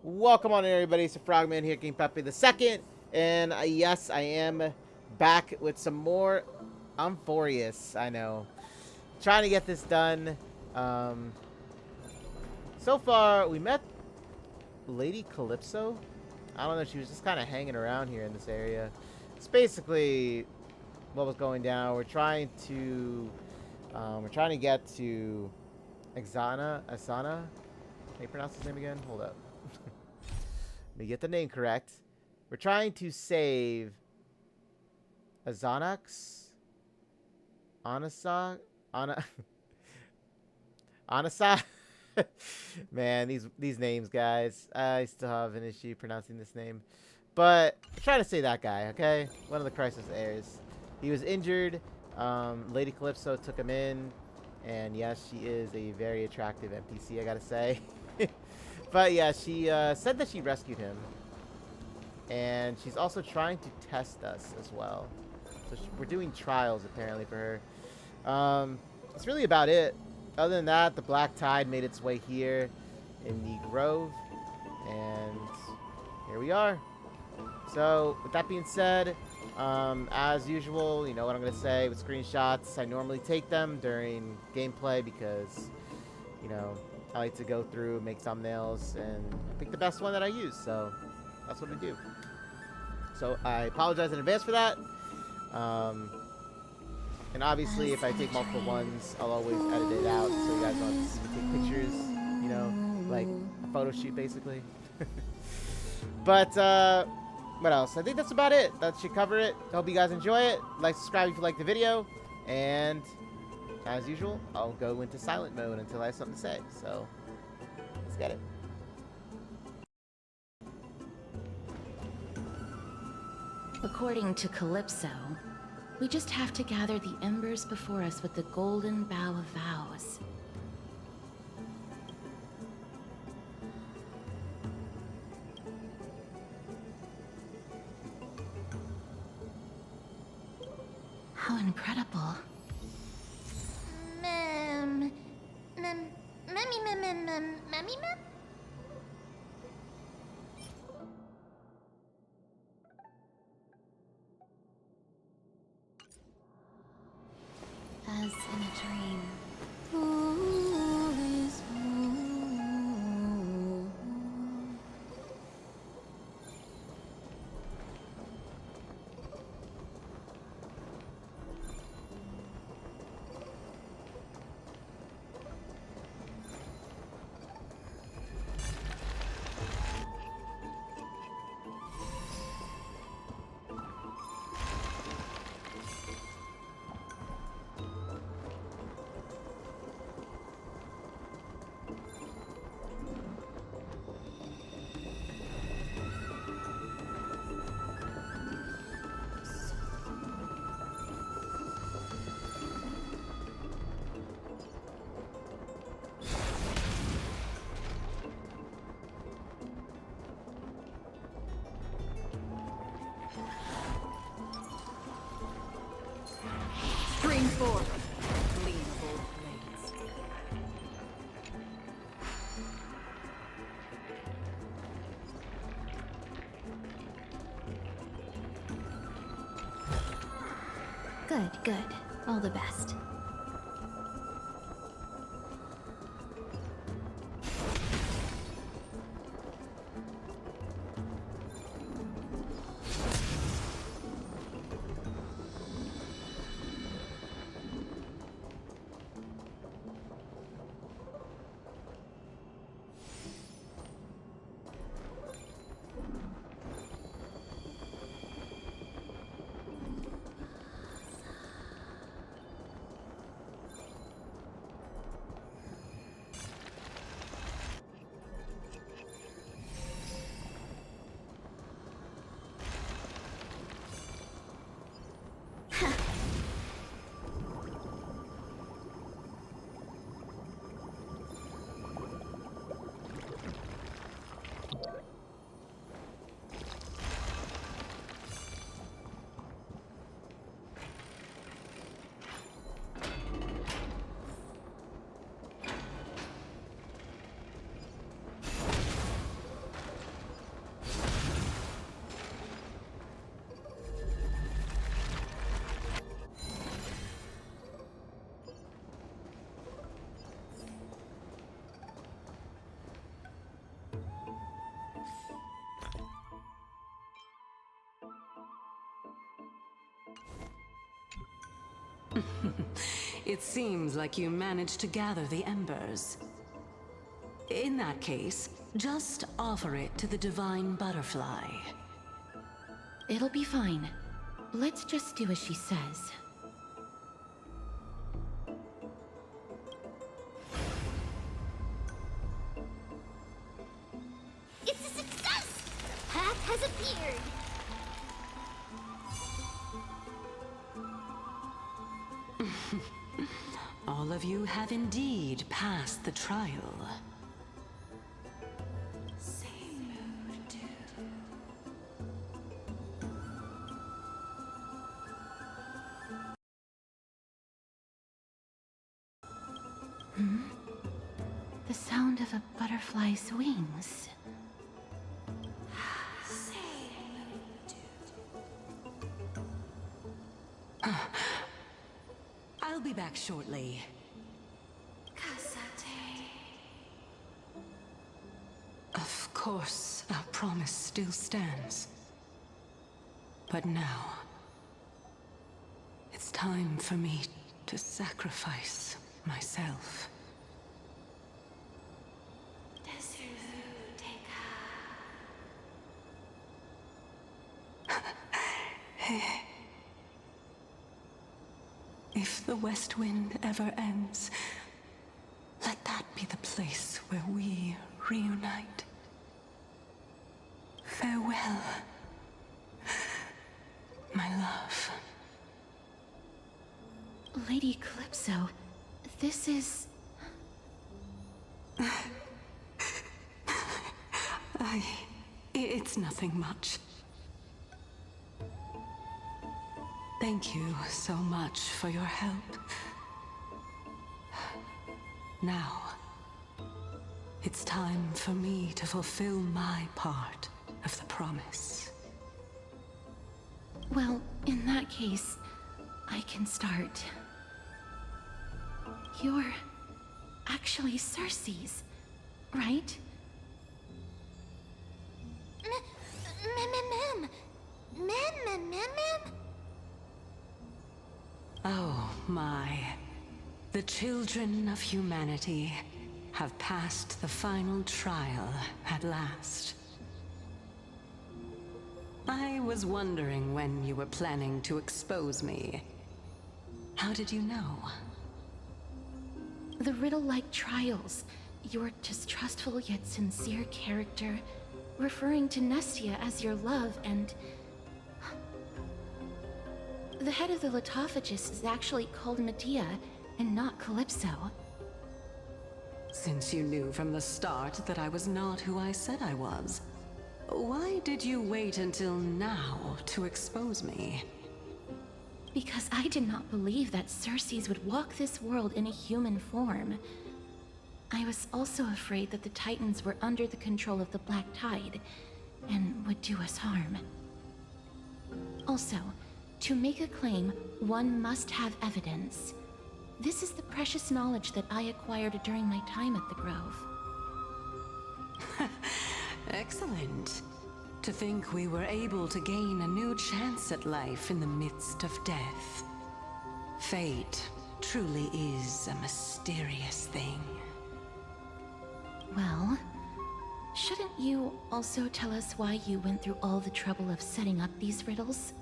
Welcome on in, everybody. It's the Frogman here, King Pepe the Second, and yes, I am back with some more Amphorius. I know, trying to get this done. Um, so far, we met Lady Calypso. I don't know. She was just kind of hanging around here in this area. It's basically what was going down. We're trying to get to Asana. Can you pronounce his name again? Hold up. Let me get the name correct. We're trying to save Azanax, Anasa, Ana, Anasa. Man, these names, guys. I still have an issue pronouncing this name, but I'm trying to say that guy. Okay, one of the crisis heirs. He was injured. Lady Calypso took him in, and yes, she is a very attractive NPC. I gotta say. But yeah, she said that she rescued him. And she's also trying to test us as well. So we're doing trials, apparently, for her. That's really about it. Other than that, the Black Tide made its way here in the Grove. And here we are. So, with that being said, as usual, you know what I'm going to say with screenshots. I normally take them during gameplay because, you know, I like to go through, make thumbnails, and pick the best one that I use. So, that's what we do. So I apologize in advance for that. And obviously, if I take multiple ones, I'll always edit it out so you guys don't have to see me take pictures. You know, like a photo shoot, basically. But what else? I think that's about it. That should cover it. Hope you guys enjoy it. Like, subscribe if you like the video, and as usual, I'll go into silent mode until I have something to say. So let's get it. According to Calypso, we just have to gather the embers before us with the golden bough of vows. How incredible. As in a dream. Spring forth, clean of old blades. Good, good. All the best. It seems like you managed to gather the embers. In that case, just offer it to the divine butterfly. It'll be fine. Let's just do as she says. It's a success! Path has appeared! All of you have indeed passed the trial. Same mood too. The sound of a butterfly's wings. I'll be back shortly. Of course, our promise still stands. But now, it's time for me to sacrifice myself. If the West Wind ever ends, let that be the place where we reunite. Farewell, my love. Lady Calypso, this is... It's nothing much. Thank you so much for your help. Now, it's time for me to fulfill my part of the promise. Well, in that case, I can start. You're actually Cerces, right? Oh my. The children of humanity have passed the final trial at last. I was wondering when you were planning to expose me. How did you know? The riddle-like trials, your distrustful yet sincere character, referring to Nestia as your love, and... The head of the Litophagus is actually called Medea, and not Calypso. Since you knew from the start that I was not who I said I was, why did you wait until now to expose me? Because I did not believe that Cerces would walk this world in a human form. I was also afraid that the Titans were under the control of the Black Tide, and would do us harm. Also, to make a claim, one must have evidence. This is the precious knowledge that I acquired during my time at the Grove. Excellent. To think we were able to gain a new chance at life in the midst of death. Fate truly is a mysterious thing. Well, shouldn't you also tell us why you went through all the trouble of setting up these riddles?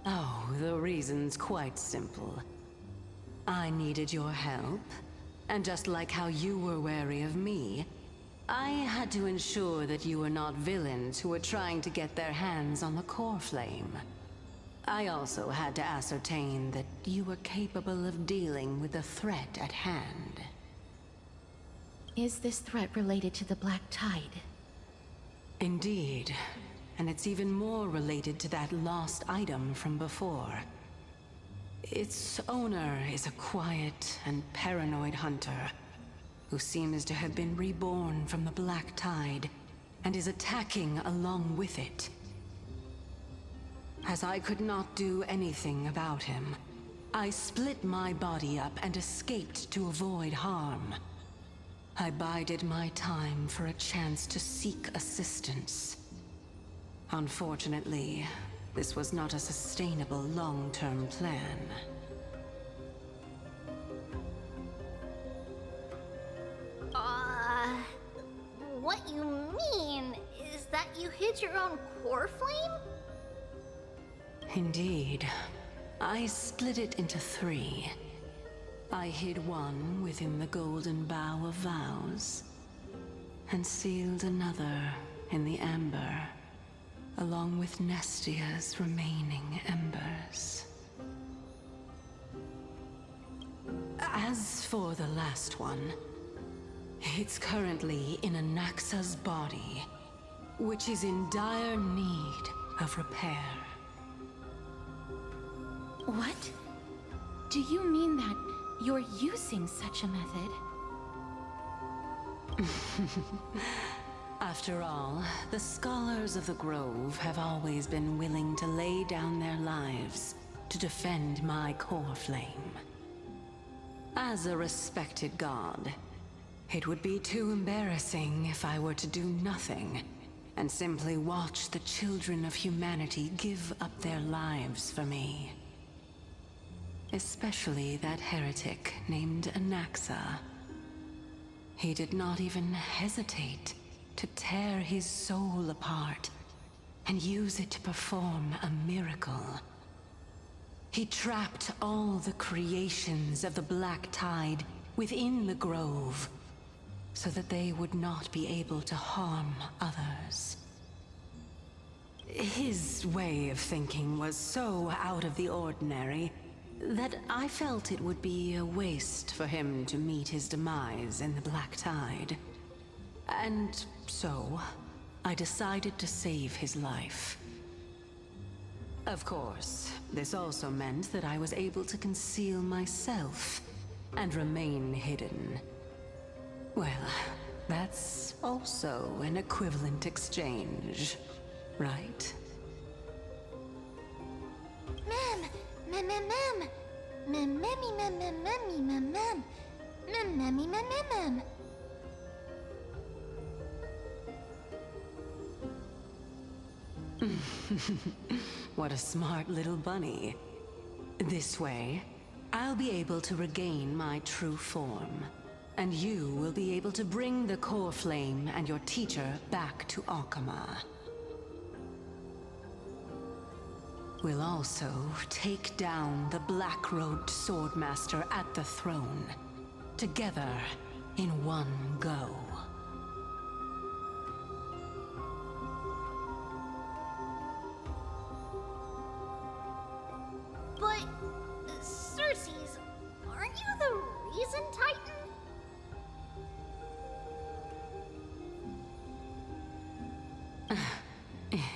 Oh, the reason's quite simple. I needed your help, and just like how you were wary of me, I had to ensure that you were not villains who were trying to get their hands on the core flame. I also had to ascertain that you were capable of dealing with the threat at hand. Is this threat related to the Black Tide? Indeed. And it's even more related to that lost item from before. Its owner is a quiet and paranoid hunter who seems to have been reborn from the Black Tide and is attacking along with it. As I could not do anything about him, I split my body up and escaped to avoid harm. I bided my time for a chance to seek assistance. Unfortunately, this was not a sustainable long-term plan. what you mean is that you hid your own core flame? Indeed. I split it into 3. I hid one within the golden bough of vows, and sealed another in the amber, along with Nestia's remaining embers. As for the last one, it's currently in Anaxa's body, which is in dire need of repair. What? Do you mean that you're using such a method? After all, the scholars of the Grove have always been willing to lay down their lives to defend my core flame. As a respected god, it would be too embarrassing if I were to do nothing and simply watch the children of humanity give up their lives for me. Especially that heretic named Anaxa. He did not even hesitate to tear his soul apart and use it to perform a miracle. He trapped all the creations of the Black Tide within the Grove, so that they would not be able to harm others. His way of thinking was so out of the ordinary that I felt it would be a waste for him to meet his demise in the Black Tide. And so, I decided to save his life. Of course, this also meant that I was able to conceal myself and remain hidden. Well, that's also an equivalent exchange, right? Mem, mem, mem, mem, mem, mem, mem, mem, mem, mem, mem, mem, mem, mem, mem, mem. What a smart little bunny. This way, I'll be able to regain my true form, and you will be able to bring the core flame and your teacher back to Akama. We'll also take down the black-robed swordmaster at the throne, together in one go. But, Cerces, aren't you the reason Titan?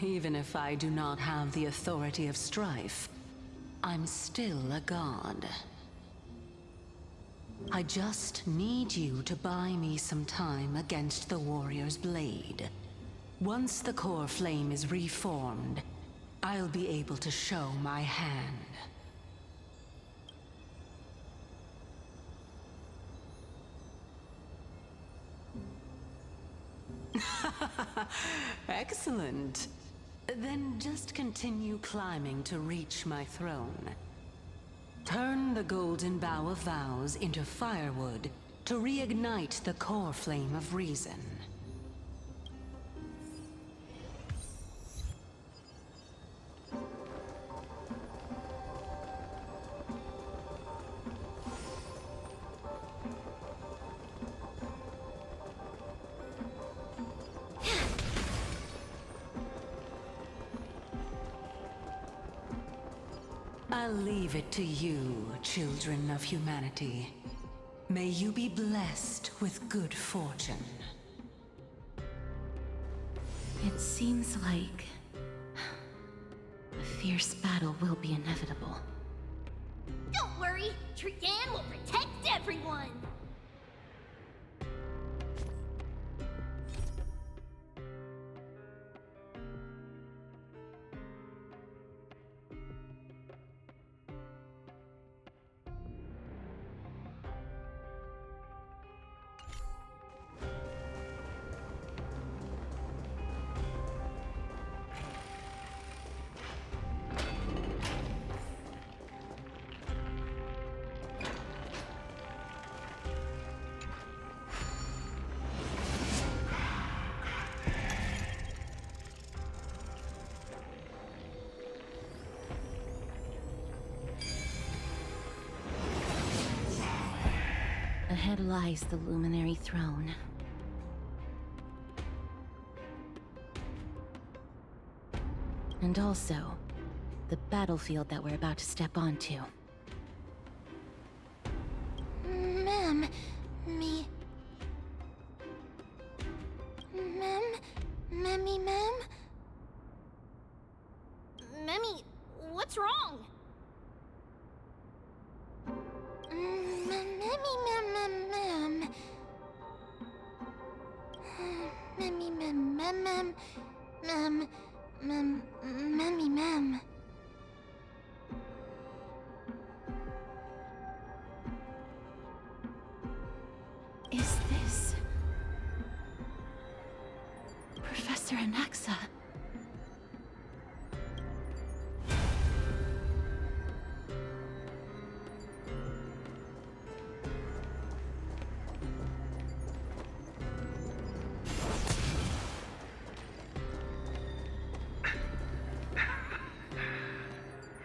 Even if I do not have the authority of strife, I'm still a god. I just need you to buy me some time against the warrior's blade. Once the core flame is reformed, I'll be able to show my hand. Excellent. Then just continue climbing to reach my throne. Turn the golden bough of vows into firewood to reignite the core flame of reason. I'll leave it to you, children of humanity. May you be blessed with good fortune. It seems like a fierce battle will be inevitable. Don't worry, Trigan will protect everyone! ahead lies the Luminary Throne. And also, the battlefield that we're about to step onto. Ma'am, me... Ma'am? Memmy, ma'am? Memmy, what's wrong? Memmy, ma'am, ma'am. Memmy, ma'am, ma'am, Memmy, ma'am. Is this... Professor Anaxa?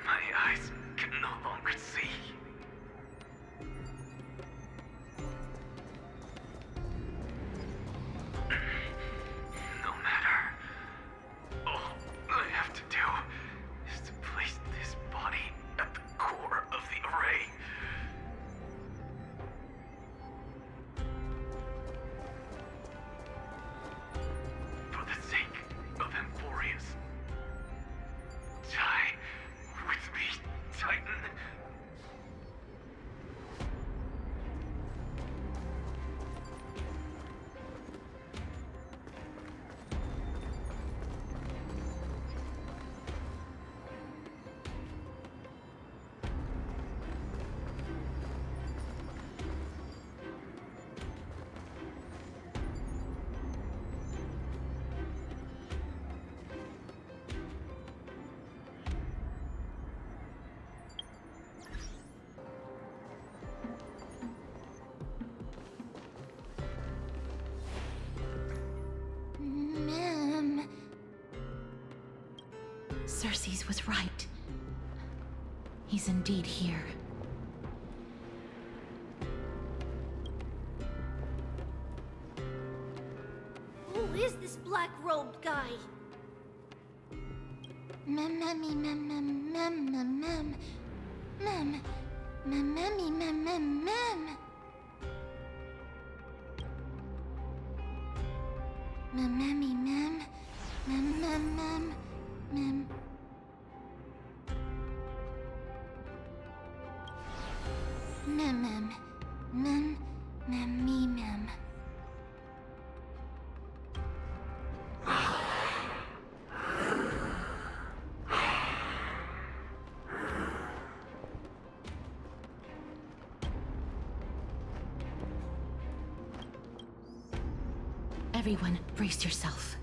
My eyes can no longer see. No matter. All I have to do is to place this body at the core of the array. For the sake of Emporius. Die with me, Titan. Ma'am. Cerces was right. He's indeed here. Who is this black-robed guy? Memmy, ma'am, ma'am. Memmy, ma'am. Memmy, ma'am. Ma'am. Memmy, ma'am. Everyone, brace yourself.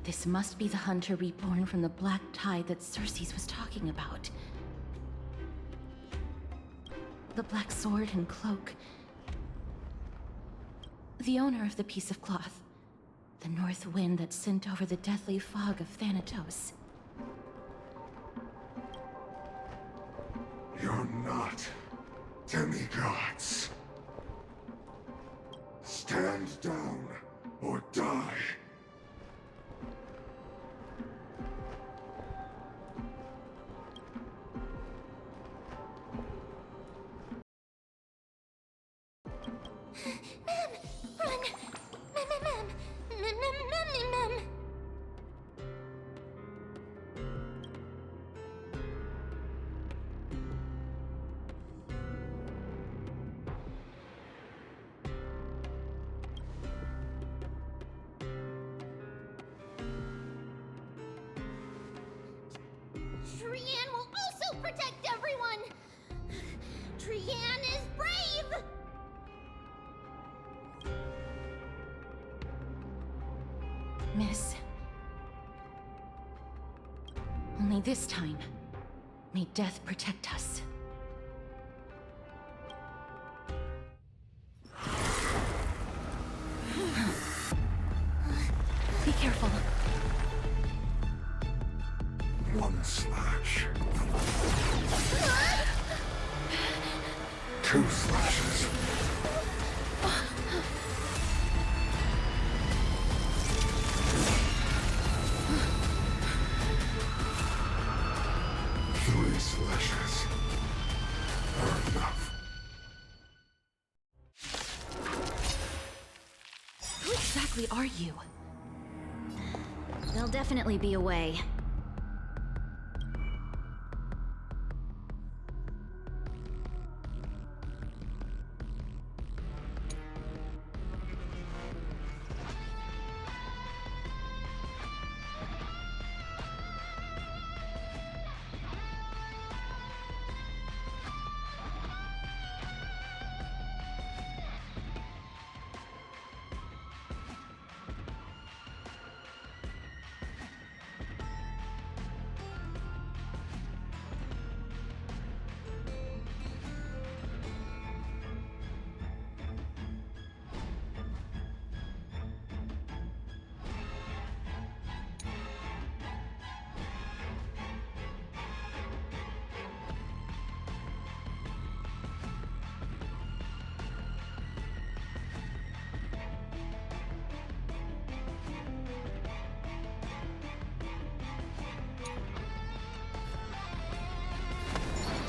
This must be the hunter reborn from the black tide that Cerces was talking about. The black sword and cloak. The owner of the piece of cloth. The north wind that sent over the deathly fog of Thanatos. You're not demigods. Stand down or die. Run! Ma'am. Memmy, ma'am. Trian will also protect everyone! Trian is brave! Miss. Only this time, may death protect us. Be careful. One slash. Two slashes. exactly are you? There'll definitely be a way.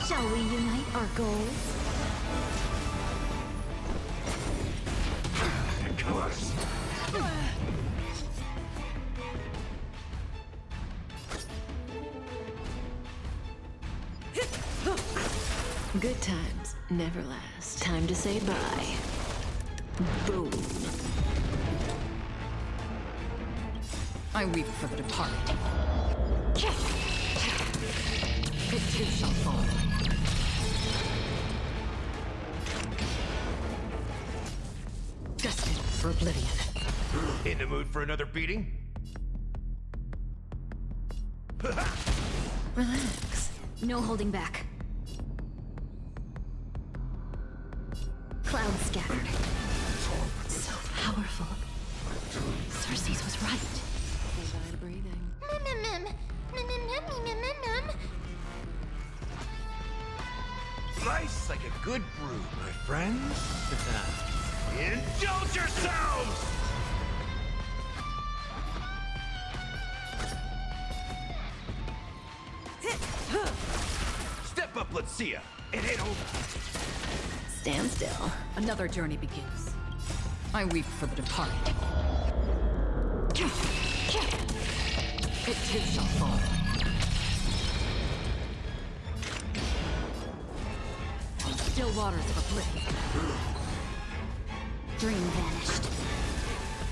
Shall we unite our goals? Good times never last. Time to say bye. Boom. I weep for the departed. It too shall fall. Destined for oblivion. In the mood for another beating? Relax. No holding back. Cloud scattered. So powerful. Cerces was right. Divine breathing. Slice like a good brew, my friends. Indulge yourselves! Step up, let's see ya. It ain't over. Stand still. Another journey begins. I weep for the departed. It too shall fall. Still waters of oblivion. Dream vanished.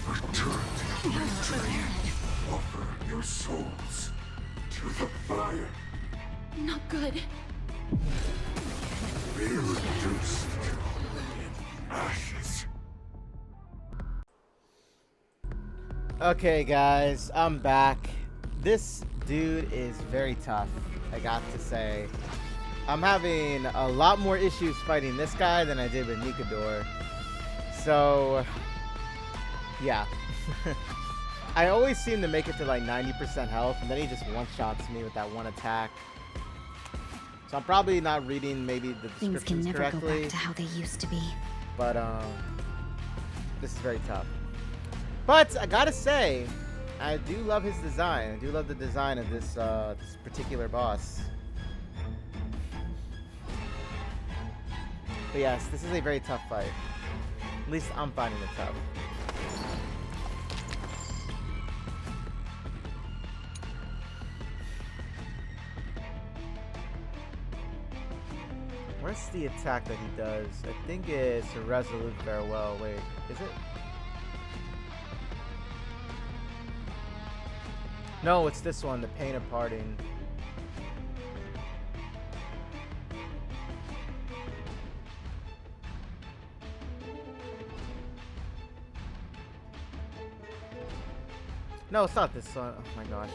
Return. Offer your souls to the fire. Not good. Be reduced to ashes. Okay, guys, I'm back. This dude is very tough, I got to say. I'm having a lot more issues fighting this guy than I did with Nikador. So, yeah. I always seem to make it to like 90% health, and then he just one-shots me with that one attack. So I'm probably not reading maybe the Things can descriptions never correctly. go back to how they used to be. But this is very tough. But I gotta say, I do love his design. I do love the design of this this particular boss. But yes, this is a very tough fight. At least I'm finding it tough. Where's the attack that he does? I think it's a resolute farewell. Wait, is it? No, it's this one, the pain of parting. No, it's not this one. Oh my gosh.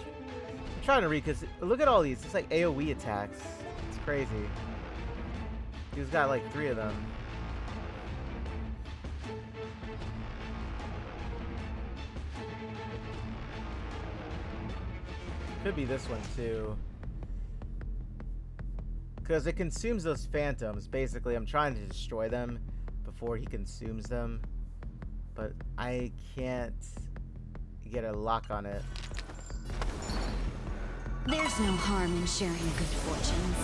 I'm trying to read because look at all these. It's like AoE attacks. It's crazy. He's got like 3 of them. Could be this one too. Because it consumes those phantoms. Basically, I'm trying to destroy them before he consumes them. But I can't get a lock on it. There's no harm in sharing good fortunes.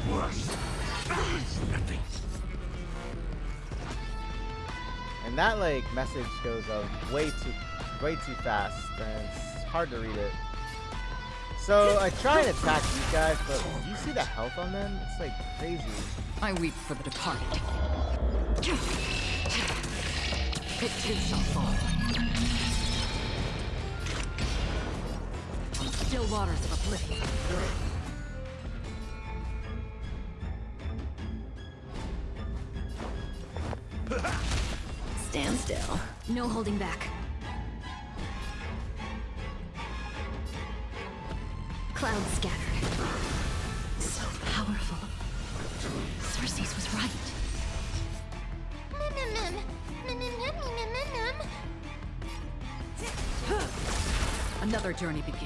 Blessed. Nothing. And that like message goes way too fast, and it's hard to read it. So I try and attack these guys, but do you see the health on them? It's like crazy. I weep for the departed. It too shall fall. On still waters of oblivion. Stand still. No holding back. Clouds scattered. So powerful. Cerces was right. Another journey begins.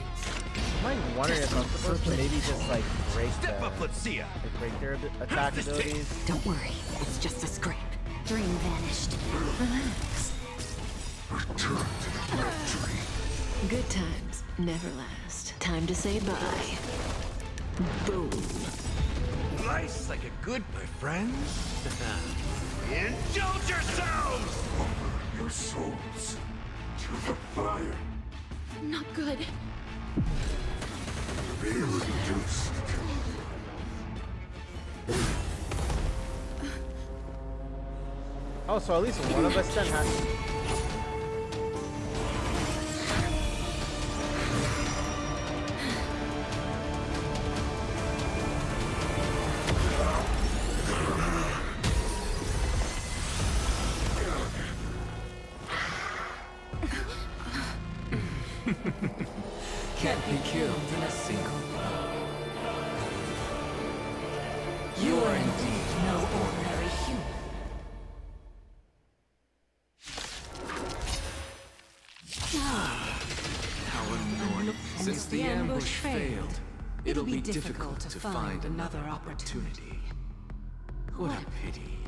I'm like wondering if I'm supposed to maybe just like break Step up, let's see ya. break their attack abilities. Don't worry, it's just a scrape. Dream vanished. Relax. Return to the black tree. Good times never last. Time to say bye. Boom. Life's like a good, my friends. Indulge yourselves! Offer your souls to the fire. Not good. Be reduced. Oh, so at least one of us then has. Can't be killed in a single blow. You are indeed no ordinary human. How annoying. Since the ambush failed, it'll be difficult to find another opportunity. What a pity.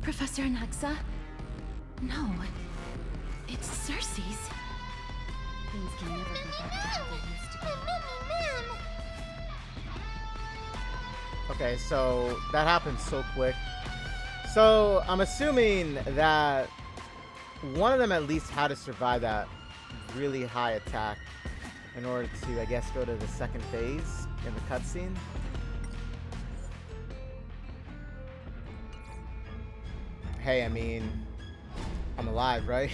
Professor Anaxa? No. It's Cerces. Things can never go back to how they used to be. Okay, so that happened so quick. So I'm assuming that one of them at least had to survive that really high attack in order to, I guess, go to the second phase in the cutscene. Hey, I mean, I'm alive, right?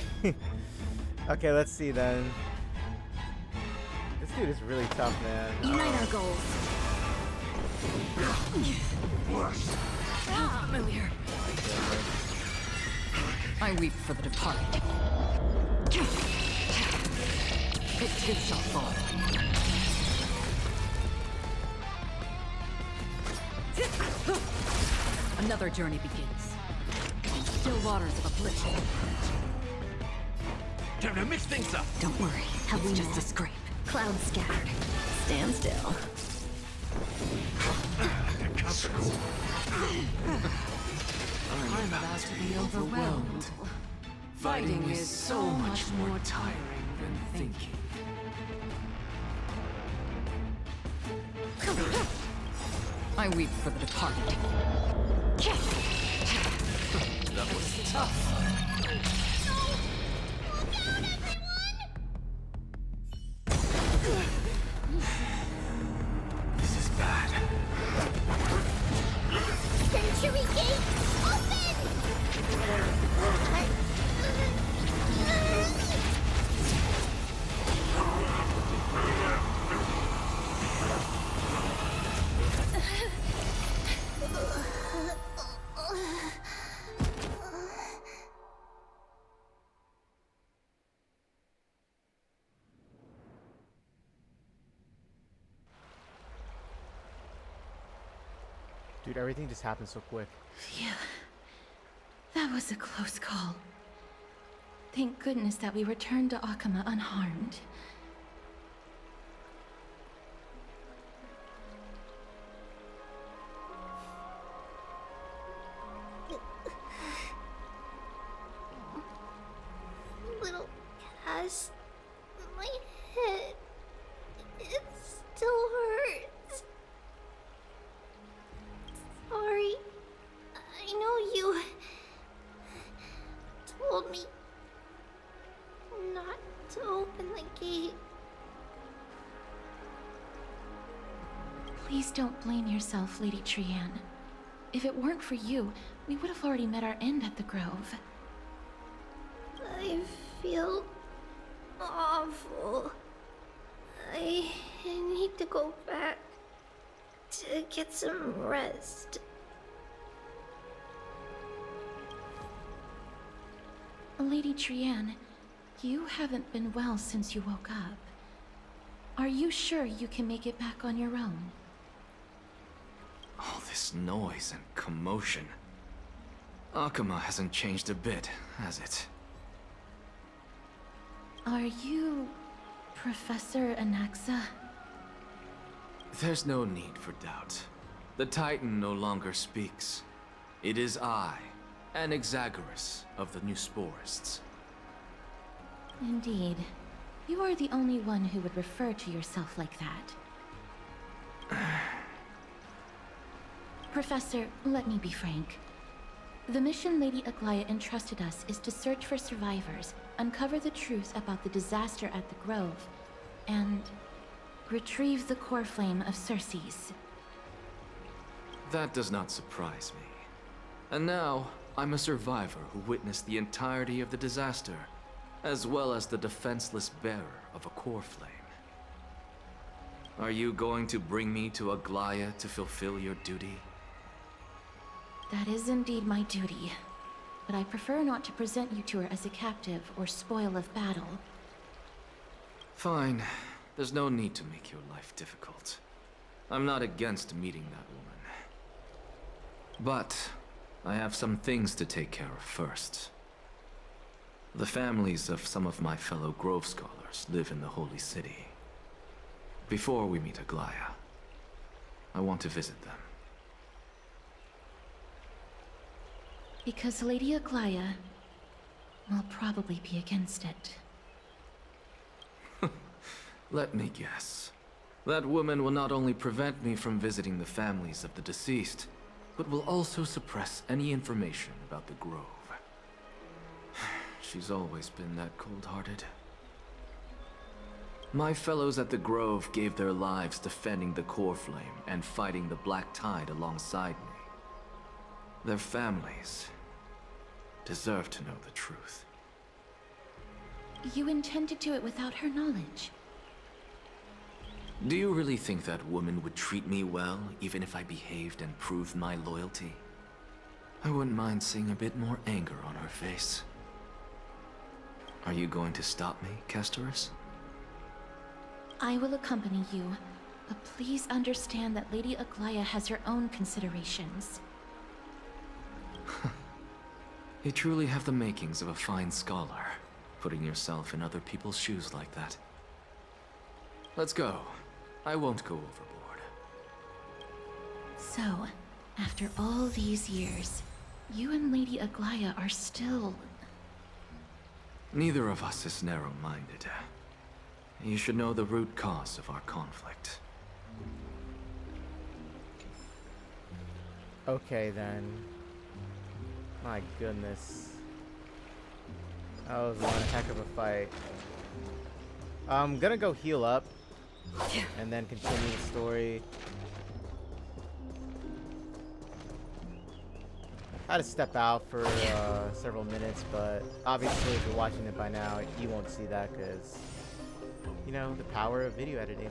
Okay, let's see then. This dude is really tough, man. Unite our goals. Familiar. I weep for the departed. It too shall fall. Another journey begins. On still waters of oblivion. Time to mix things up. Don't worry, it's just a scrape. Clouds scattered. Stand still. I'm about to be overwhelmed. Fighting is so much more tiring than thinking. I weep for the departed. That was tough. This is bad. Century Gate, open! Dude, everything just happened so quick. Yeah. That was a close call. Thank goodness that we returned to Akama unharmed. Little Cass, my head, it still hurts. Sorry, I know you panicky. Please don't blame yourself, Lady Trianne. If it weren't for you, we would have already met our end at the Grove. I feel awful. I need to go back to get some rest. Lady Trianne, you haven't been well since you woke up. Are you sure you can make it back on your own? All this noise and commotion. Akuma hasn't changed a bit, has it? Are you Professor Anaxa? There's no need for doubt. The Titan no longer speaks. It is I, Anaxagoras of the New Sporists. Indeed. You are the only one who would refer to yourself like that. Professor, let me be frank. The mission Lady Aglaya entrusted us is to search for survivors, uncover the truth about the disaster at the Grove, and retrieve the core flame of Cerces. That does not surprise me. And now, I'm a survivor who witnessed the entirety of the disaster, as well as the defenseless bearer of a core flame. Are you going to bring me to Aglaya to fulfill your duty? That is indeed my duty, but I prefer not to present you to her as a captive or spoil of battle. Fine. There's no need to make your life difficult. I'm not against meeting that woman. But I have some things to take care of first. The families of some of my fellow Grove scholars live in the Holy City. Before we meet Aglaya, I want to visit them. Because Lady Aglaya will probably be against it. Let me guess. That woman will not only prevent me from visiting the families of the deceased, but will also suppress any information about the Grove. She's always been that cold-hearted. My fellows at the Grove gave their lives defending the core flame and fighting the Black Tide alongside me. Their families deserve to know the truth. You intend to do it without her knowledge? Do you really think that woman would treat me well, even if I behaved and proved my loyalty? I wouldn't mind seeing a bit more anger on her face. Are you going to stop me, Cerces? I will accompany you, but please understand that Lady Aglaya has her own considerations. You truly have the makings of a fine scholar, putting yourself in other people's shoes like that. Let's go. I won't go overboard. So, after all these years, you and Lady Aglaya are still... Neither of us is narrow-minded. You should know the root cause of our conflict. Okay then. My goodness. That was one heck of a fight. I'm gonna go heal up and then continue the story. I had to step out for several minutes, but obviously if you're watching it by now, you won't see that because, you know, the power of video editing.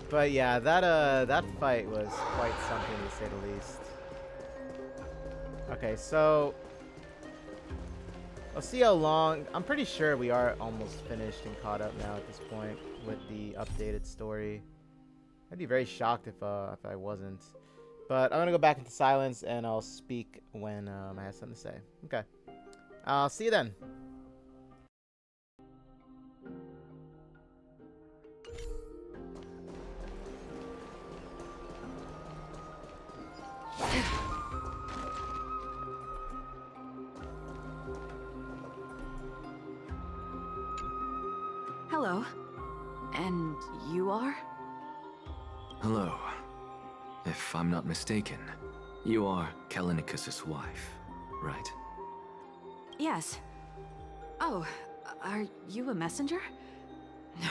But yeah, that fight was quite something to say the least. Okay, so I'll see how long. I'm pretty sure we are almost finished and caught up now at this point with the updated story. I'd be very shocked if I wasn't. But I'm gonna go back into silence and I'll speak when I have something to say. Okay, I'll see you then. Hello. And you are? Hello. If I'm not mistaken, you are Kallinicus's wife, right? Yes. Oh, Are you a messenger?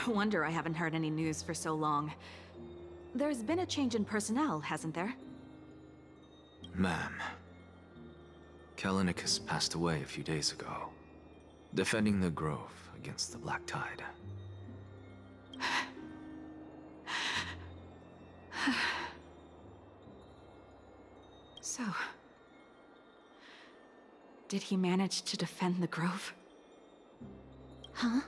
No wonder I haven't heard any news for so long. There's been a change in personnel, hasn't there? Ma'am, Kalinicus passed away a few days ago, defending the Grove against the Black Tide. So, did he manage to defend the Grove? Huh?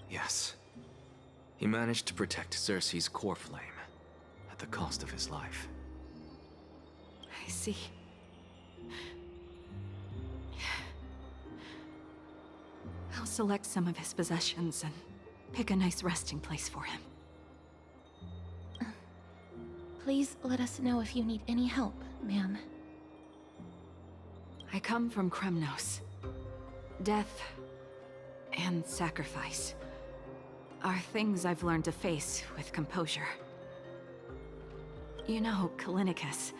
Yes. He managed to protect Cerces' core flame at the cost of his life. I see. I'll select some of his possessions and pick a nice resting place for him. Please let us know if you need any help, ma'am. I come from Kremnos. Death and sacrifice are things I've learned to face with composure. You know, Kalinicus,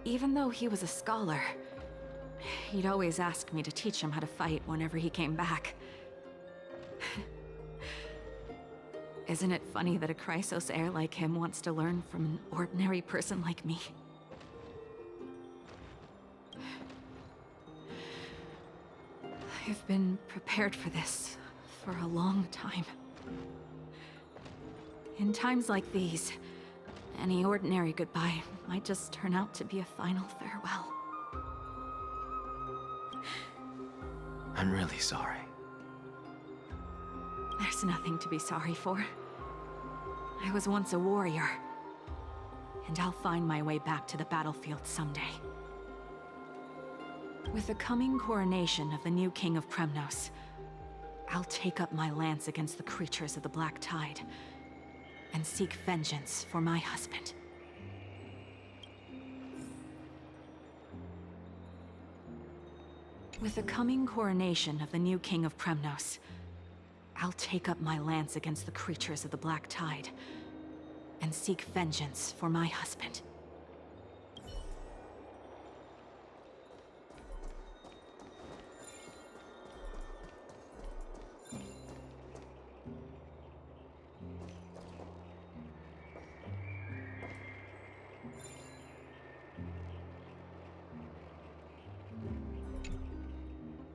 even though he was a scholar, he'd always ask me to teach him how to fight whenever he came back. Isn't it funny that a Chrysos heir like him wants to learn from an ordinary person like me? I've been prepared for this for a long time. In times like these, any ordinary goodbye might just turn out to be a final farewell. I'm really sorry. There's nothing to be sorry for. I was once a warrior, and I'll find my way back to the battlefield someday. With the coming coronation of the new king of Kremnos, I'll take up my lance against the creatures of the Black Tide, and seek vengeance for my husband. With the coming coronation of the new king of Kremnos, I'll take up my lance against the creatures of the Black Tide, and seek vengeance for my husband.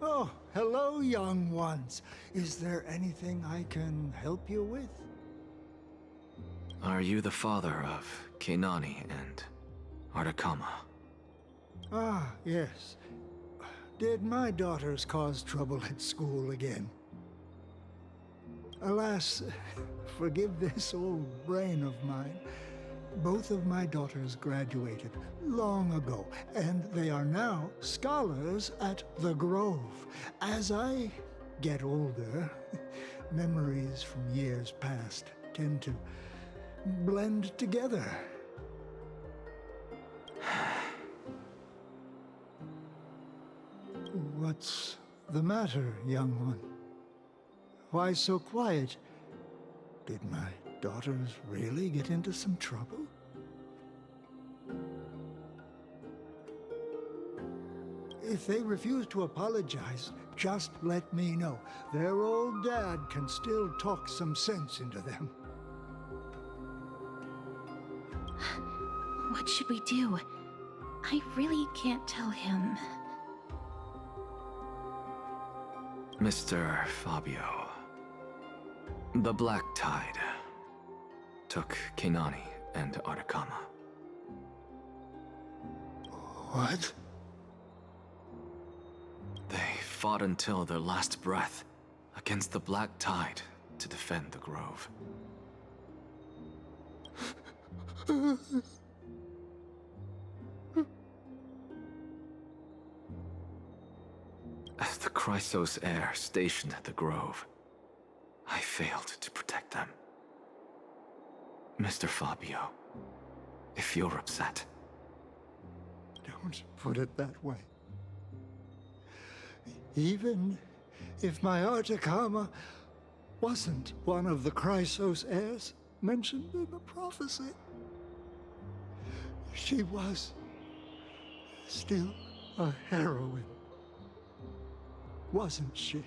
Oh, hello, young ones. Is there anything I can help you with? Are you the father of Kenani and Artakama? Ah, yes. Did my daughters cause trouble at school again? Alas, forgive this old brain of mine. Both of my daughters graduated long ago, and they are now scholars at the Grove. As I get older, memories from years past tend to blend together. What's the matter, young one? Why so quiet? Did my daughters really get into some trouble? If they refuse to apologize, just let me know. Their old dad can still talk some sense into them. What should we do? I really can't tell him. Mr. Fabio, the Black Tide took Kenani and Artakama. What? They fought until their last breath against the Black Tide to defend the Grove. As the Chrysos heir stationed at the Grove, I failed to protect them. Mr. Fabio, if you're upset... Don't put it that way. Even if my Artakama wasn't one of the Chrysos heirs mentioned in the prophecy, she was still a heroine, wasn't she?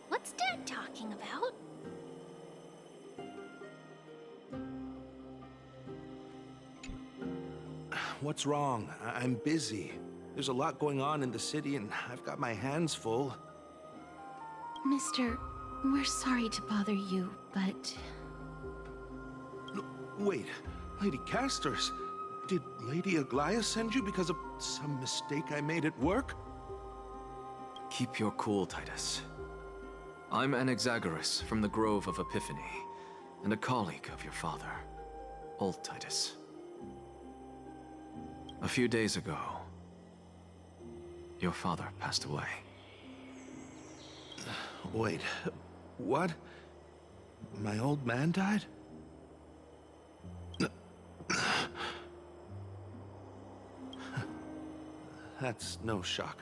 What's Dad talking about? What's wrong? I'm busy. There's a lot going on in the city, and I've got my hands full. Mister, we're sorry to bother you, but... Wait, Lady Casters, did Lady Aglaia send you because of some mistake I made at work? Keep your cool, Titus. I'm Anaxa from the Grove of Epiphany, and a colleague of your father, old Titus. A few days ago, your father passed away. Wait, what? My old man died? That's no shocker.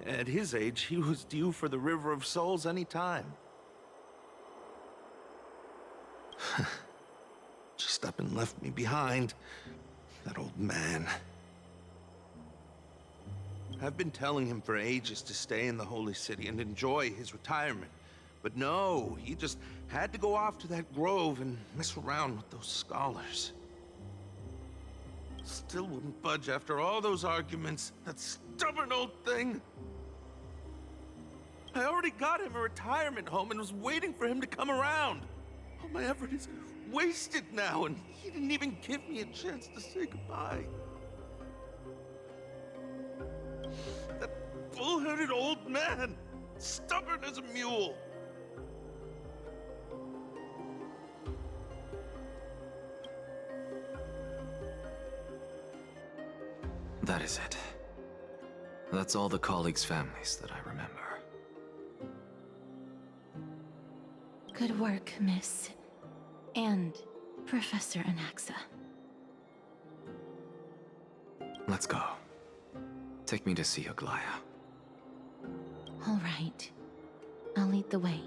At his age, he was due for the River of Souls any time. Just up and left me behind. That old man. I've been telling him for ages to stay in the Holy City and enjoy his retirement. But no, he just had to go off to that grove and mess around with those scholars. Still wouldn't budge after all those arguments. That stubborn old thing. I already got him a retirement home and was waiting for him to come around. All my effort is wasted now, and he didn't even give me a chance to say goodbye. That bull-headed old man, stubborn as a mule. That is it. That's all the colleagues' families that I remember. Good work, Miss. And Professor Anaxa. Let's go. Take me to see Aglaia. All right. I'll lead the way.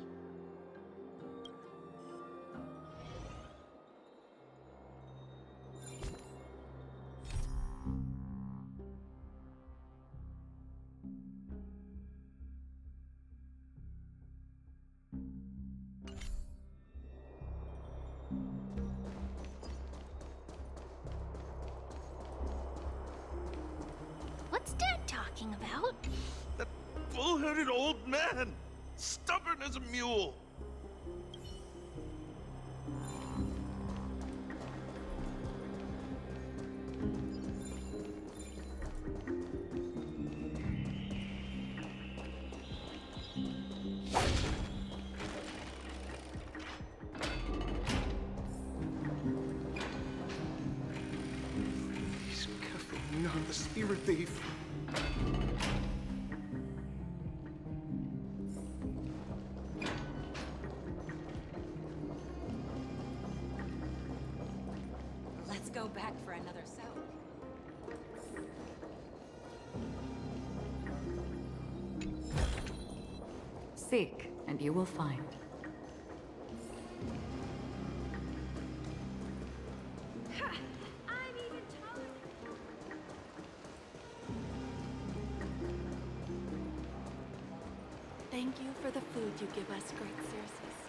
What's Dad talking about? That bull-headed old man, stubborn as a mule. He's careful, not the spirit thief. Let's go back for another soak. Seek, and you will find. I'm even taller. Thank you for the food you give us, great Cerces.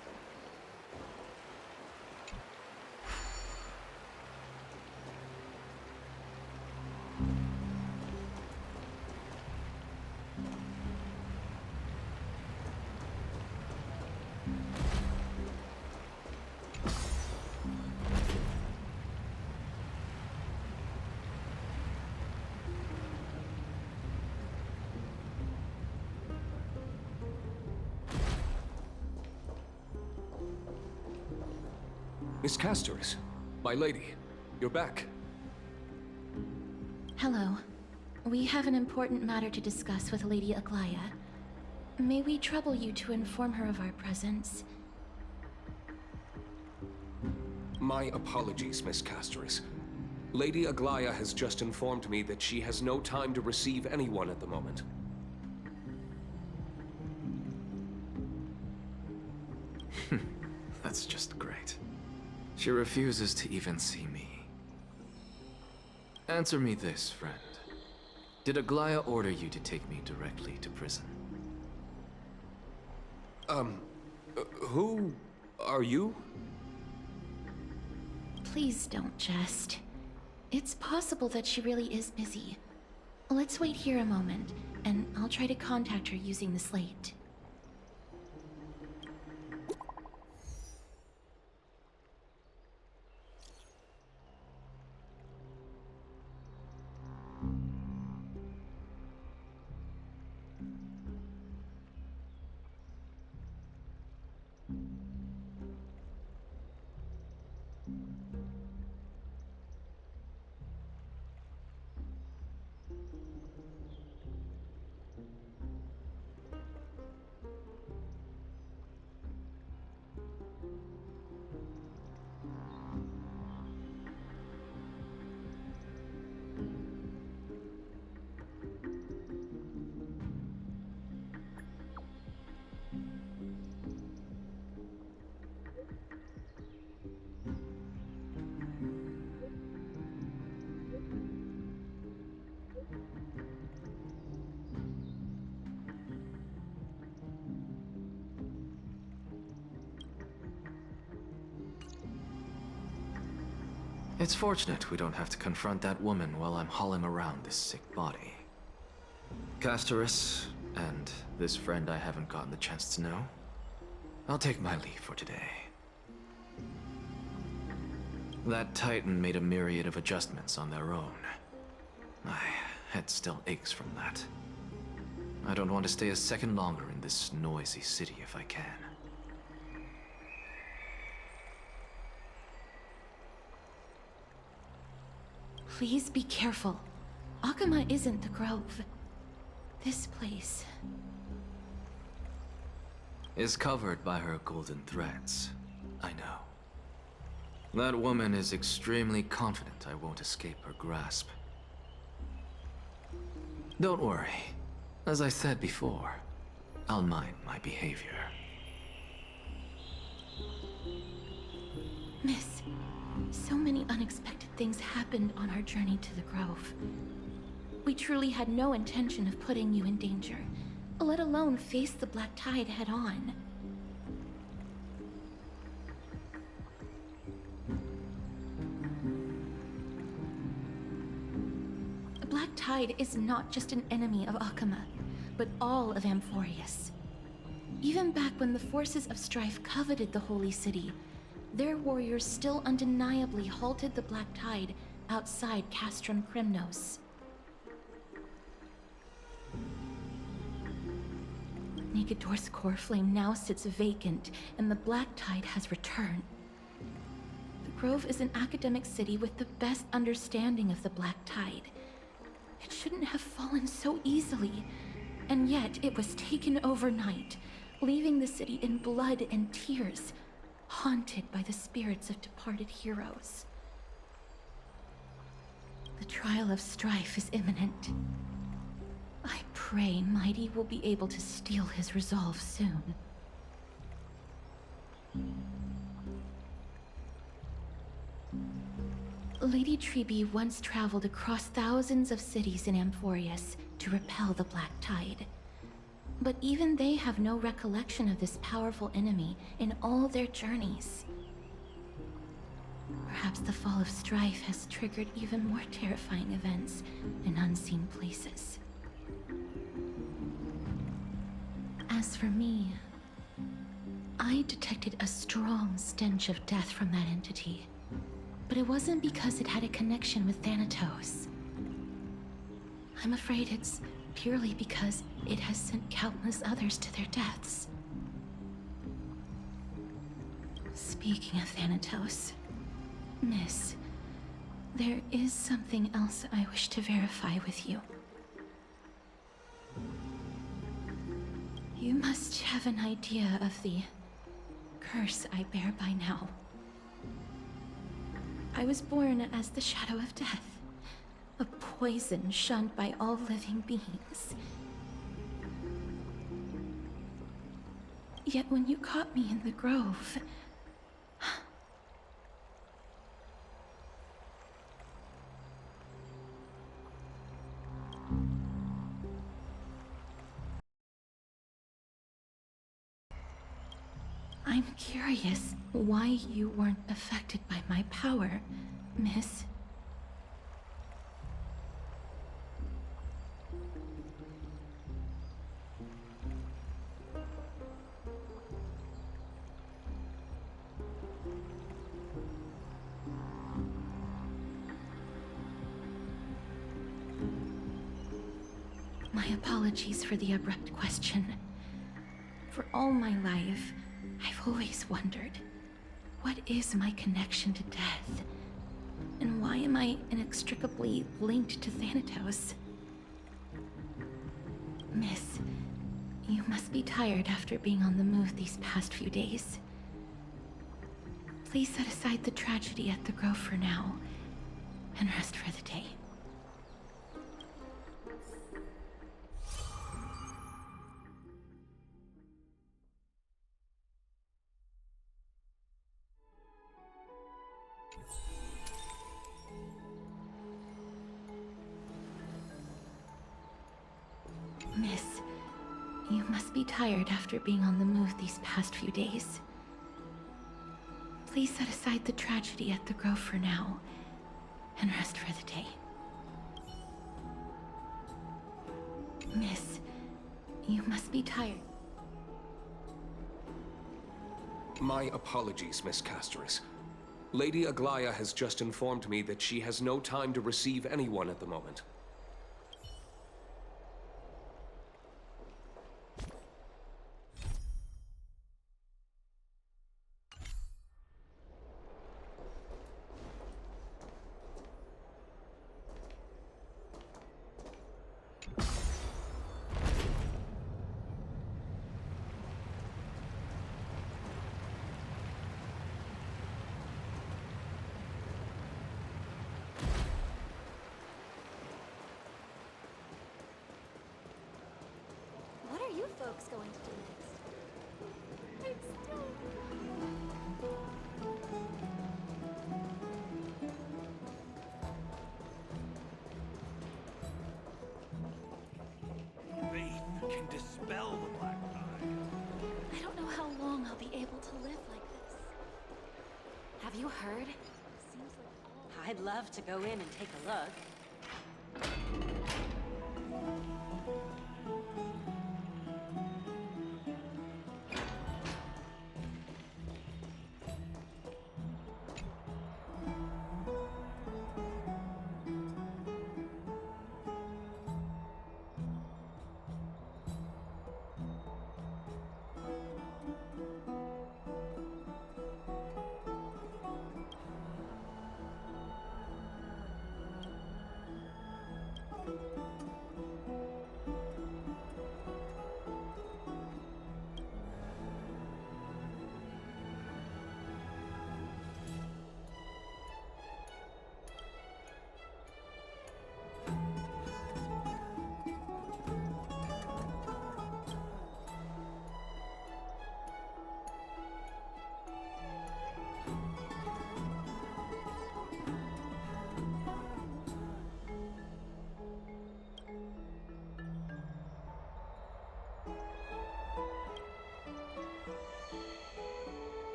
Miss Cerces, my lady, you're back. Hello. We have an important matter to discuss with Lady Aglaya. May we trouble you to inform her of our presence? My apologies, Miss Cerces. Lady Aglaya has just informed me that she has no time to receive anyone at the moment. That's just great. She refuses to even see me. Answer me this, friend. Did Aglaya order you to take me directly to prison? Who are you? Please don't jest. It's possible that she really is busy. Let's wait here a moment, and I'll try to contact her using the slate. It's fortunate we don't have to confront that woman while I'm hauling around this sick body. Cerces, and this friend I haven't gotten the chance to know, I'll take my leave for today. That Titan made a myriad of adjustments on their own. My head still aches from that. I don't want to stay a second longer in this noisy city if I can. Please be careful. Akama isn't the Grove. This place is covered by her golden threads. I know. That woman is extremely confident I won't escape her grasp. Don't worry. As I said before, I'll mind my behavior. Miss, so many unexpected things happened on our journey to the Grove. We truly had no intention of putting you in danger, let alone face the Black Tide head-on. The Black Tide is not just an enemy of Akama, but all of Amphorius. Even back when the forces of strife coveted the Holy City, their warriors still undeniably halted the Black Tide outside Castrum Krymnos. Negador's core flame now sits vacant, and the Black Tide has returned. The Grove is an academic city with the best understanding of the Black Tide. It shouldn't have fallen so easily, and yet it was taken overnight, leaving the city in blood and tears, haunted by the spirits of departed heroes. The trial of strife is imminent. I pray Mighty will be able to steal his resolve soon. Lady Trebe once traveled across thousands of cities in Amphorius to repel the Black Tide. But even they have no recollection of this powerful enemy in all their journeys. Perhaps the fall of strife has triggered even more terrifying events in unseen places. As for me, I detected a strong stench of death from that entity. But it wasn't because it had a connection with Thanatos. I'm afraid it's purely because it has sent countless others to their deaths. Speaking of Thanatos, Miss, there is something else I wish to verify with you. You must have an idea of the curse I bear by now. I was born as the shadow of death, a poison shunned by all living beings. Yet when you caught me in the grove, I'm curious why you weren't affected by my power, Miss. My apologies for the abrupt question. For all my life, I've always wondered, what is my connection to death? And why am I inextricably linked to Thanatos? Miss, you must be tired after being on the move these past few days. Please set aside the tragedy at the Grove for now, and rest for the day. Miss, you must be tired after being on the move these past few days. Please set aside the tragedy at the Grove for now, and rest for the day. Miss, you must be tired. My apologies, Miss Cerces. Lady Aglaya has just informed me that she has no time to receive anyone at the moment. What are you folks going to do next? It's still... Faith can dispel the black tide. I don't know how long I'll be able to live like this. Have you heard? Seems like all... I'd love to go in and take a look.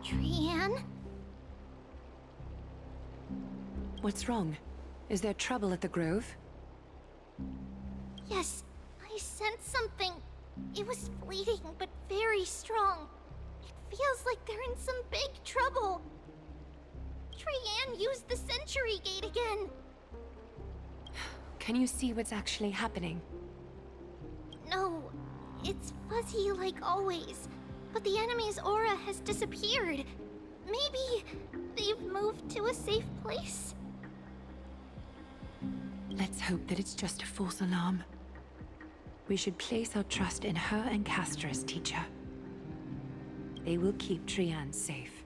Trianne? What's wrong? Is there trouble at the Grove? Yes, I sensed something. It was fleeting, but very strong. It feels like they're in some big trouble. Trian used the Century Gate again. Can you see what's actually happening? No, it's fuzzy like always. But the enemy's aura has disappeared. Maybe they've moved to a safe place. Let's hope that it's just a false alarm. We should place our trust in her and Castra's teacher. They will keep Trian safe.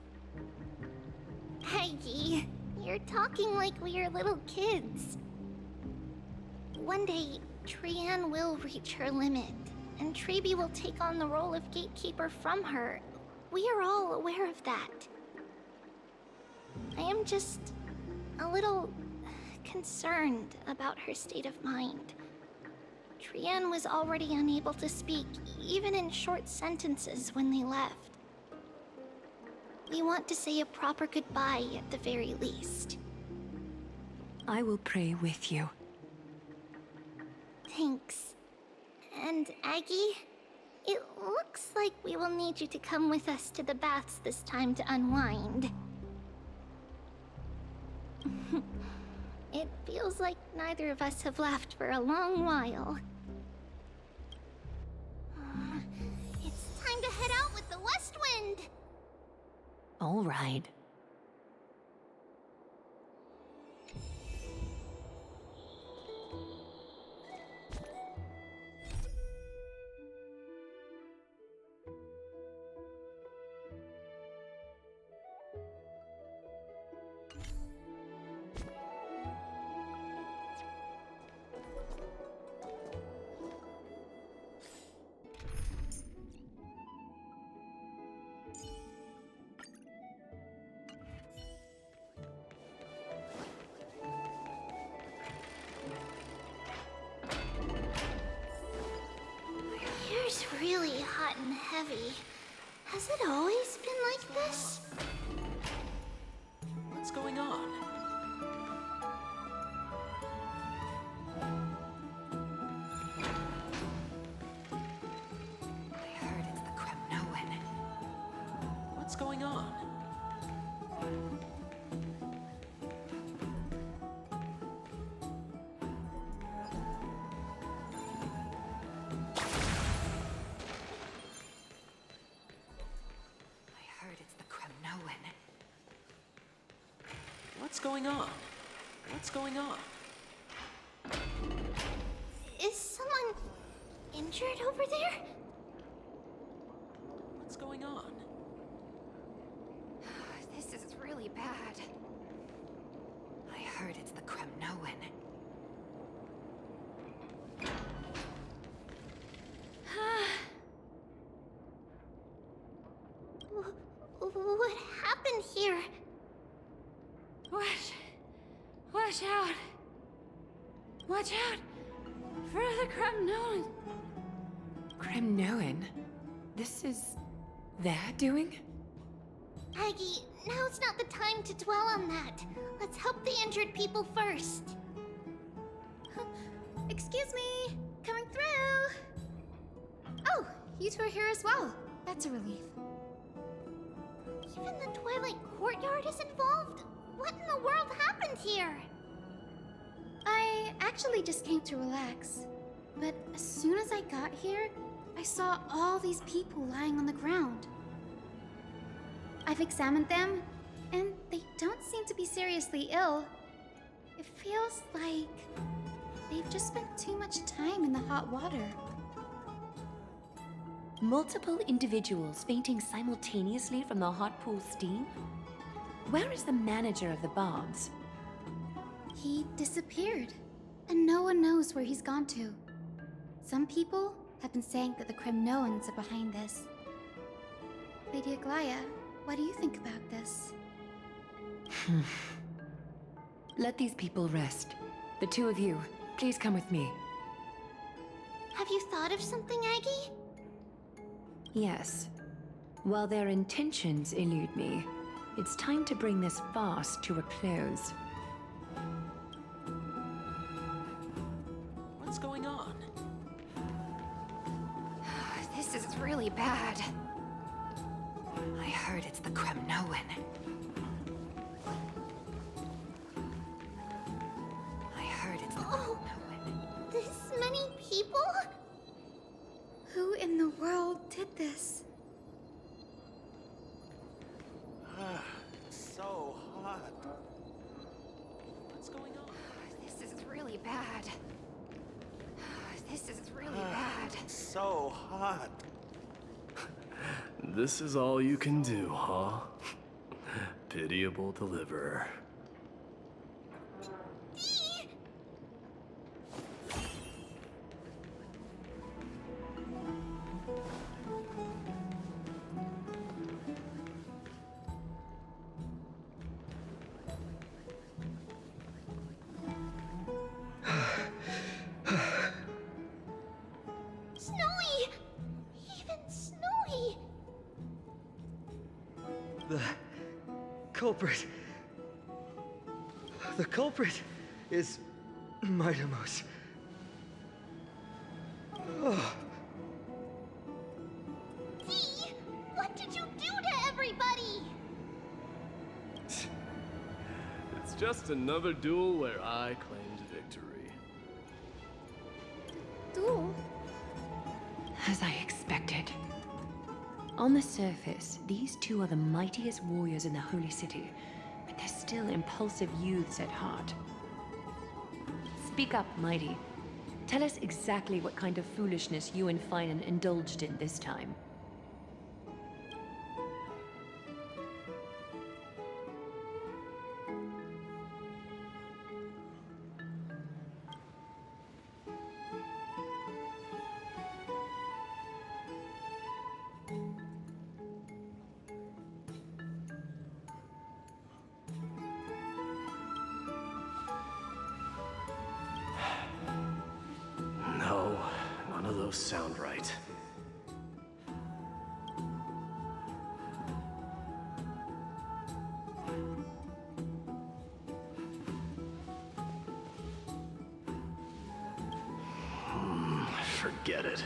Aggie, you're talking like we are little kids. One day, Trian will reach her limit, and Trebi will take on the role of gatekeeper from her. We are all aware of that. I am just a little concerned about her state of mind. Trian was already unable to speak, even in short sentences when they left. We want to say a proper goodbye at the very least. I will pray with you. Thanks. And Aggie, it looks like we will need you to come with us to the baths this time to unwind. It feels like neither of us have laughed for a long while. It's time to head out with the West Wind! All right. Here's really hot and heavy. Has it always been like this? What's going on? I heard it's the Kremnoan. What's going on? What's going on? What's going on? Is someone injured over there? What's going on? This is really bad. I heard it's the Kremnoan. What happened here? Watch out! Watch out! For the Kremnoan! Kremnoan? This is their doing? Aggie, now's not the time to dwell on that. Let's help the injured people first. Excuse me! Coming through! Oh, you two are here as well. That's a relief. Even the Twilight Courtyard is involved? What in the world happened here? I actually just came to relax. But as soon as I got here, I saw all these people lying on the ground. I've examined them, and they don't seem to be seriously ill. It feels like they've just spent too much time in the hot water. Multiple individuals fainting simultaneously from the hot pool steam? Where is the manager of the baths? He disappeared, and no one knows where he's gone to. Some people have been saying that the Kremnoans are behind this. Lady Aglaya, what do you think about this? Let these people rest. The two of you, please come with me. Have you thought of something, Aggie? Yes. While their intentions elude me, it's time to bring this farce to a close. What's going on? This is really bad. I heard it's the Kremnoan. like this? So hot. What's going on? This is really bad. This is really bad. So hot. This is all you can do, huh? Pitiable deliverer. Snowy! Even snowy! The culprit. The culprit is Mytimos. Oh. Dee! What did you do to everybody? It's just another duel where I claimed victory. Duel? As I expected. On the surface, these two are the mightiest warriors in the Holy City, but they're still impulsive youths at heart. Speak up, Mighty. Tell us exactly what kind of foolishness you and Finan indulged in this time. No, none of those sound right. Forget it.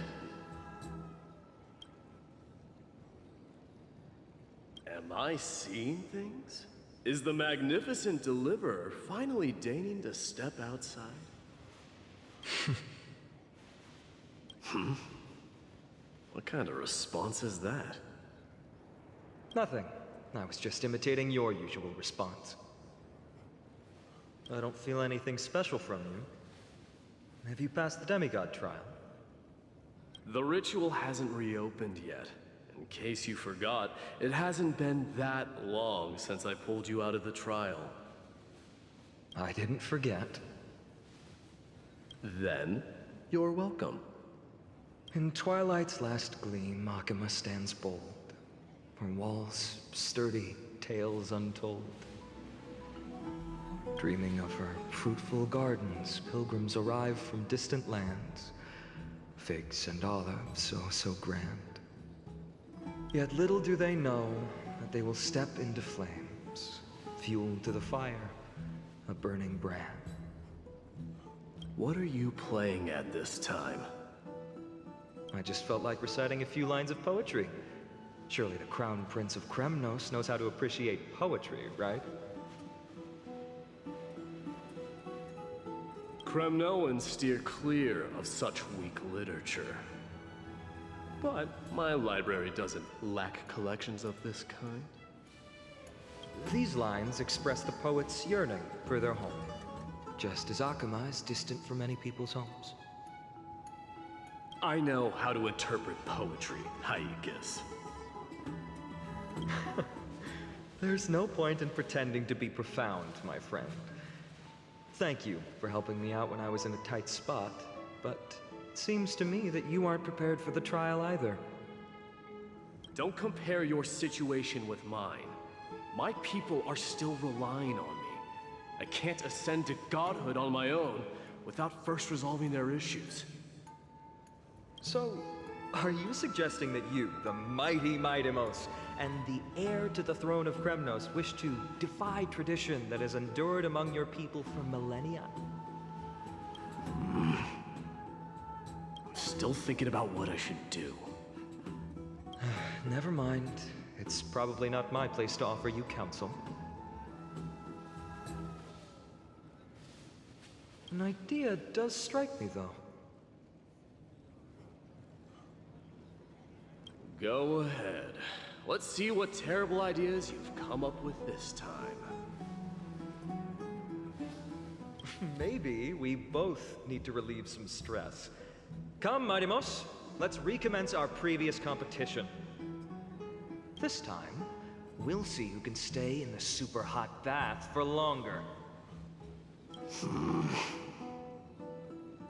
Am I seeing things? Is the magnificent deliverer finally deigning to step outside? What kind of response is that? Nothing. I was just imitating your usual response. I don't feel anything special from you. Have you passed the demigod trial? The ritual hasn't reopened yet. In case you forgot, it hasn't been that long since I pulled you out of the trial. I didn't forget. Then, you're welcome. In twilight's last gleam, Makima stands bold. Her walls sturdy, tales untold. Dreaming of her fruitful gardens, pilgrims arrive from distant lands. Figs and olives, oh so grand. Yet little do they know that they will step into flames, fuel to the fire, a burning brand. What are you playing at this time? I just felt like reciting a few lines of poetry. Surely the Crown Prince of Kremnos knows how to appreciate poetry, right? Kremnoans steer clear of such weak literature. But my library doesn't lack collections of this kind. These lines express the poet's yearning for their home, just as Akama is distant from many people's homes. I know how to interpret poetry, Haikis. There's no point in pretending to be profound, my friend. Thank you for helping me out when I was in a tight spot, but it seems to me that you aren't prepared for the trial either. Don't compare your situation with mine. My people are still relying on me. I can't ascend to godhood on my own without first resolving their issues. So, are you suggesting that you, the mighty Mytimos, and the heir to the throne of Kremnos, wish to defy tradition that has endured among your people for millennia? I'm still thinking about what I should do. Never mind. It's probably not my place to offer you counsel. An idea does strike me, though. Go ahead. Let's see what terrible ideas you've come up with this time. Maybe we both need to relieve some stress. Come, Mightimos, let's recommence our previous competition. This time, we'll see who can stay in the super hot bath for longer.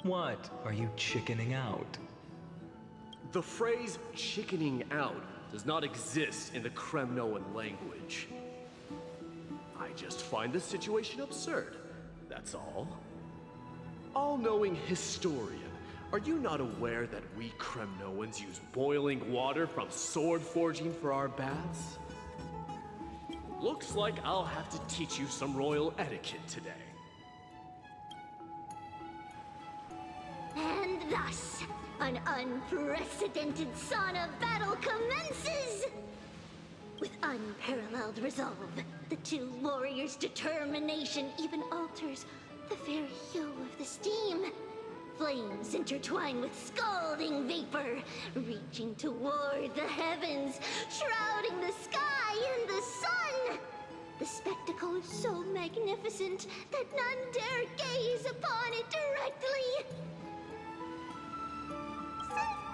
What? Are you chickening out? The phrase chickening out does not exist in the Kremnoan language. I just find this situation absurd, that's all. All-knowing historian, are you not aware that we Kremnoans use boiling water from sword forging for our baths? Looks like I'll have to teach you some royal etiquette today. And thus, an unprecedented sauna battle commences! With unparalleled resolve, the two warriors' determination even alters the very hue of the steam. Flames intertwine with scalding vapor, reaching toward the heavens, shrouding the sky in the sun. The spectacle is so magnificent that none dare gaze upon it directly.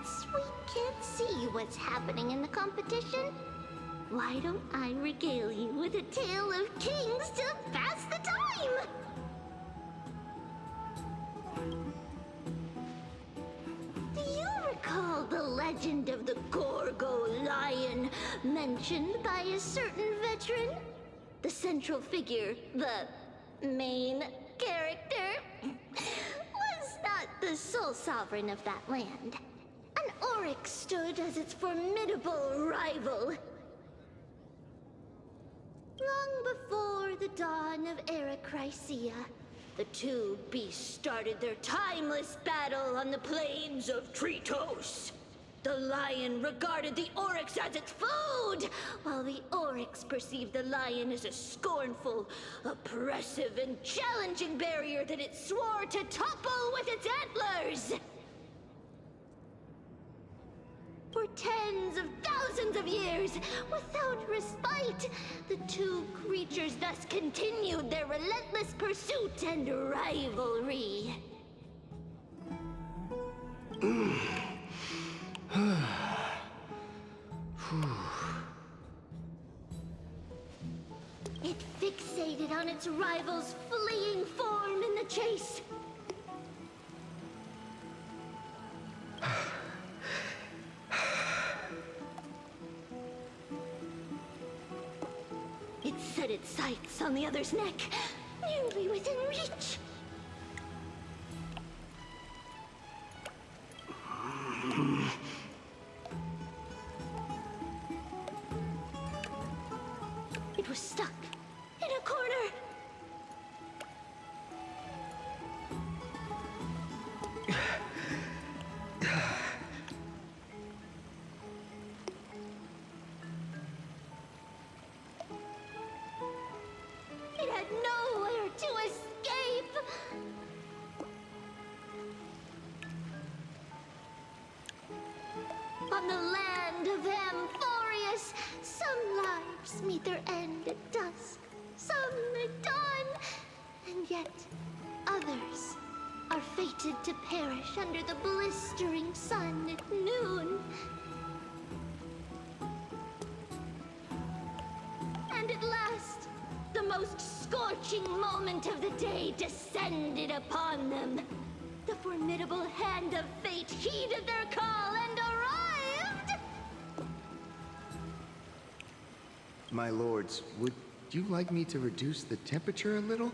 Since we can't see what's happening in the competition, why don't I regale you with a tale of kings to pass the time? Do you recall the legend of the Gorgo lion mentioned by a certain veteran? The central figure, the main character, was not the sole sovereign of that land. An oryx stood as its formidable rival. Long before the dawn of Era Chrysia, the two beasts started their timeless battle on the plains of Tritos. The lion regarded the oryx as its food, while the oryx perceived the lion as a scornful, oppressive, and challenging barrier that it swore to topple with its antlers. For tens of thousands of years, without respite, the two creatures thus continued their relentless pursuit and rivalry. It fixated on its rival's fleeing form in the chase. It set its sights on the other's neck, nearly within reach. It was stuck in a corner. It had nowhere to escape. On the land of Amphorius, some lives meet their end at dusk, some at dawn, and yet others are fated to perish under the blistering sun at noon. And at last, the most scorching moment of the day descended upon them. The formidable hand of fate heeded their call and arrived! My lords, would you like me to reduce the temperature a little?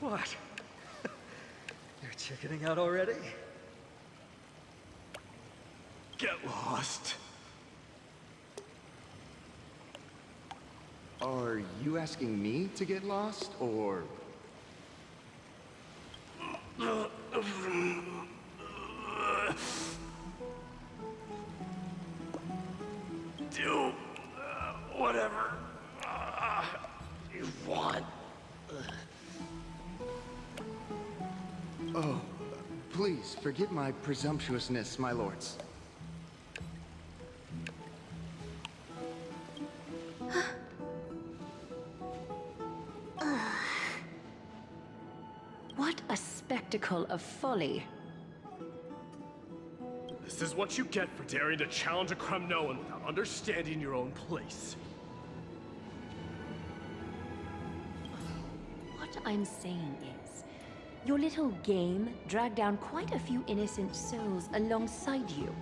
What? You're chickening out already? Get lost. Are you asking me to get lost, or... Do whatever you want. Please, forgive my presumptuousness, my lords. What a spectacle of folly. This is what you get for daring to challenge a Kremnoan without understanding your own place. What I'm saying is, your little game dragged down quite a few innocent souls alongside you.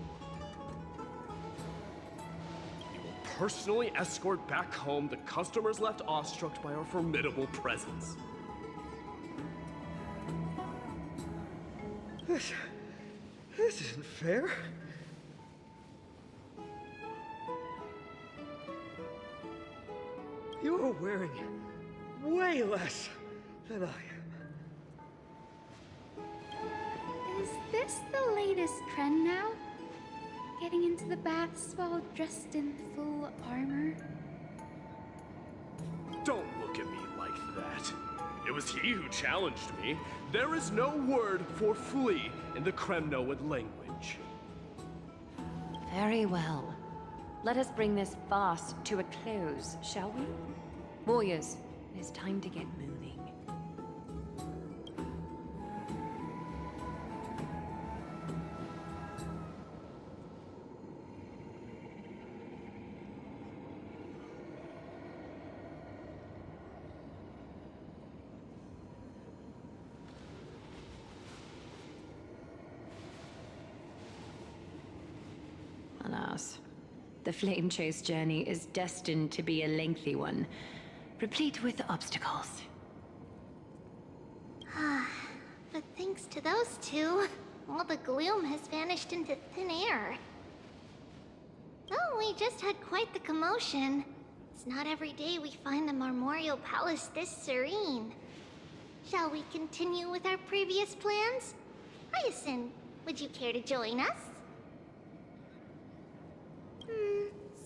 You will personally escort back home the customers left awestruck by our formidable presence. This isn't fair. You are wearing way less than I am. Is this the latest trend now? Getting into the baths while dressed in full armor? Don't look at me like that. It was he who challenged me. There is no word for flee in the Kremnoan language. Very well. Let us bring this farce to a close, shall we? Warriors, it is time to get moving. Alas, the flame chase journey is destined to be a lengthy one, replete with obstacles. But thanks to those two, all the gloom has vanished into thin air. Oh, we just had quite the commotion. It's not every day we find the Marmorial Palace this serene. Shall we continue with our previous plans? Hyacinth, would you care to join us?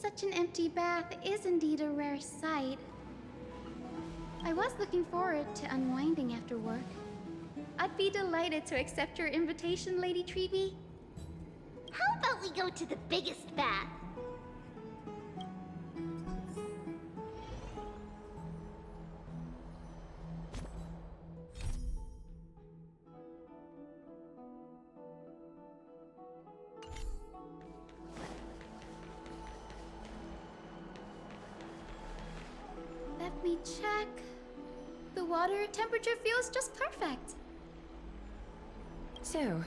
Such an empty bath is indeed a rare sight. I was looking forward to unwinding after work. I'd be delighted to accept your invitation, Lady Treeby. How about we go to the biggest bath? Let me check. The water temperature feels just perfect. So,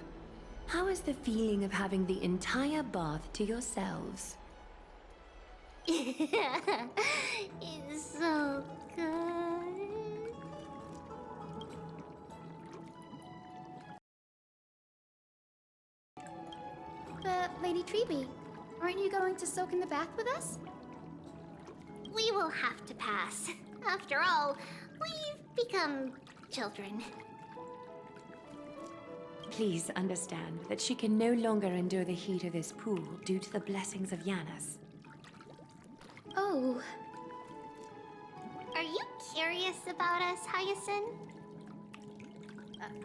how is the feeling of having the entire bath to yourselves? It's so good. But, Lady Treeby, aren't you going to soak in the bath with us? We will have to pass. After all, we've become children. Please understand that she can no longer endure the heat of this pool due to the blessings of Yanis. Oh. Are you curious about us, Hyacinth?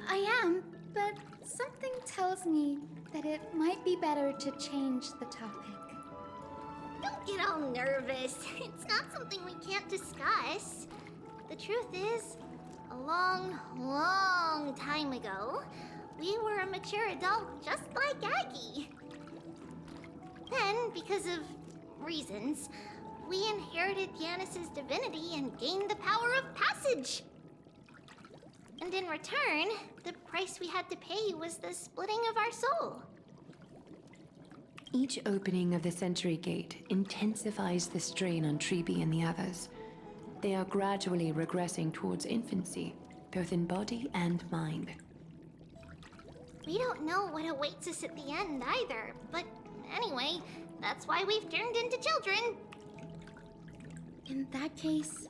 I am, but something tells me that it might be better to change the topic. Don't get all nervous. It's not something we can't discuss. The truth is, a long, long time ago, we were a mature adult just like Aggie. Then, because of reasons, we inherited Yanis' divinity and gained the power of passage. And in return, the price we had to pay was the splitting of our soul. Each opening of the Century Gate intensifies the strain on Treeby and the others. They are gradually regressing towards infancy, both in body and mind. We don't know what awaits us at the end either, but anyway, that's why we've turned into children. In that case,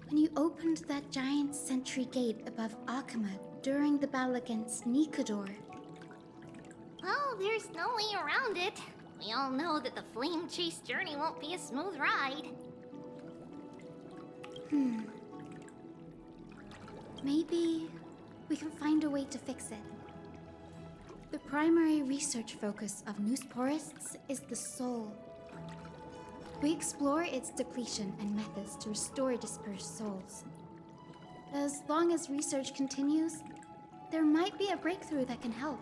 when you opened that giant Sentry Gate above Akama during the battle against Nikador, well, there's no way around it. We all know that the flame chase journey won't be a smooth ride. Maybe we can find a way to fix it. The primary research focus of Noosporists is the soul. We explore its depletion and methods to restore dispersed souls. As long as research continues, there might be a breakthrough that can help.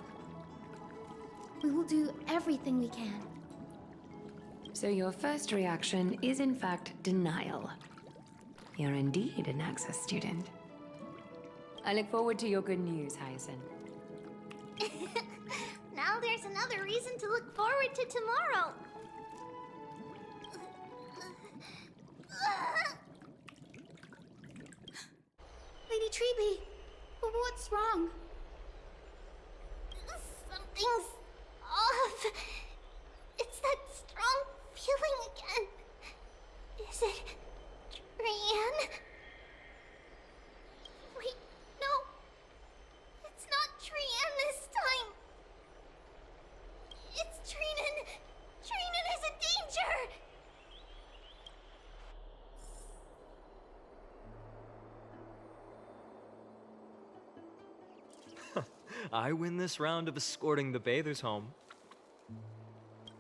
We will do everything we can. So your first reaction is in fact denial. You're indeed an Anaxa student. I look forward to your good news, Hyacinth. Now there's another reason to look forward to tomorrow. Lady Treeby, what's wrong? Something's off. It's that strong feeling again. Is it Trian? Wait, no. It's not Trian this time. It's Trinan. Trinan is in danger. I win this round of escorting the bathers home.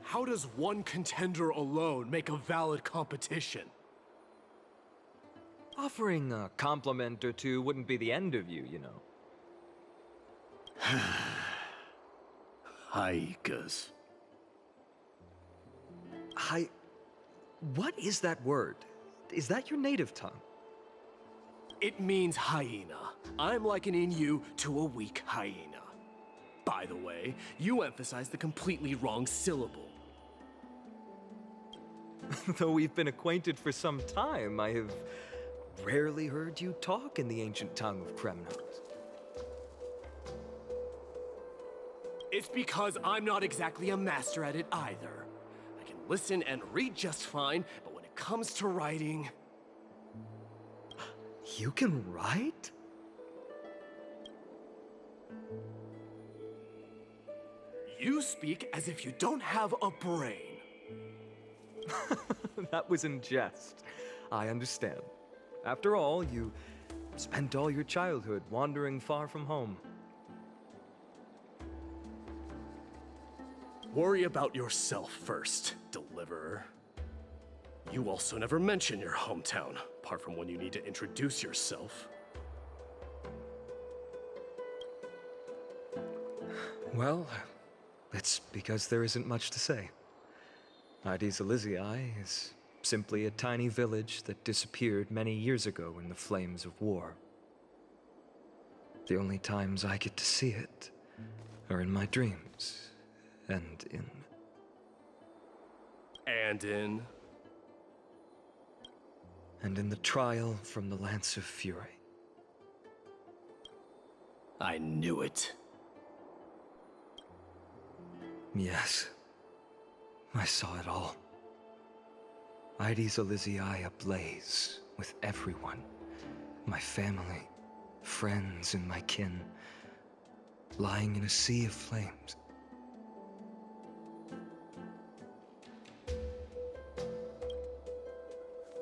How does one contender alone make a valid competition? Offering a compliment or two wouldn't be the end of you, you know. Haikas. What is that word? Is that your native tongue? It means hyena. I'm likening you to a weak hyena. By the way, you emphasize the completely wrong syllable. Though we've been acquainted for some time, I have rarely heard you talk in the ancient tongue of Kremnos. It's because I'm not exactly a master at it either. I can listen and read just fine, but when it comes to writing... You can write? You speak as if you don't have a brain. That was in jest. I understand. After all, you spent all your childhood wandering far from home. Worry about yourself first, Deliverer. You also never mention your hometown, apart from when you need to introduce yourself. Well, it's because there isn't much to say. Ides Elysiae is simply a tiny village that disappeared many years ago in the flames of war. The only times I get to see it are in my dreams, and in... And in? And in the trial from the Lance of Fury. I knew it. Yes. I saw it all. Ides Elysiae ablaze with everyone. My family, friends, and my kin, lying in a sea of flames.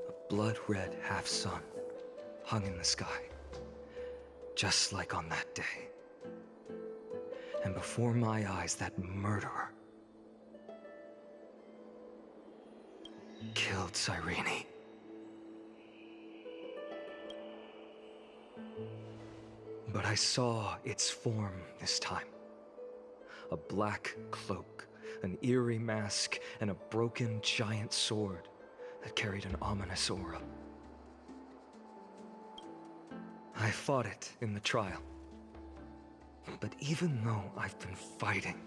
A blood-red half-sun hung in the sky, just like on that day. And before my eyes, that murderer killed Cyrene. But I saw its form this time. A black cloak, an eerie mask, and a broken giant sword that carried an ominous aura. I fought it in the trial. But even though I've been fighting,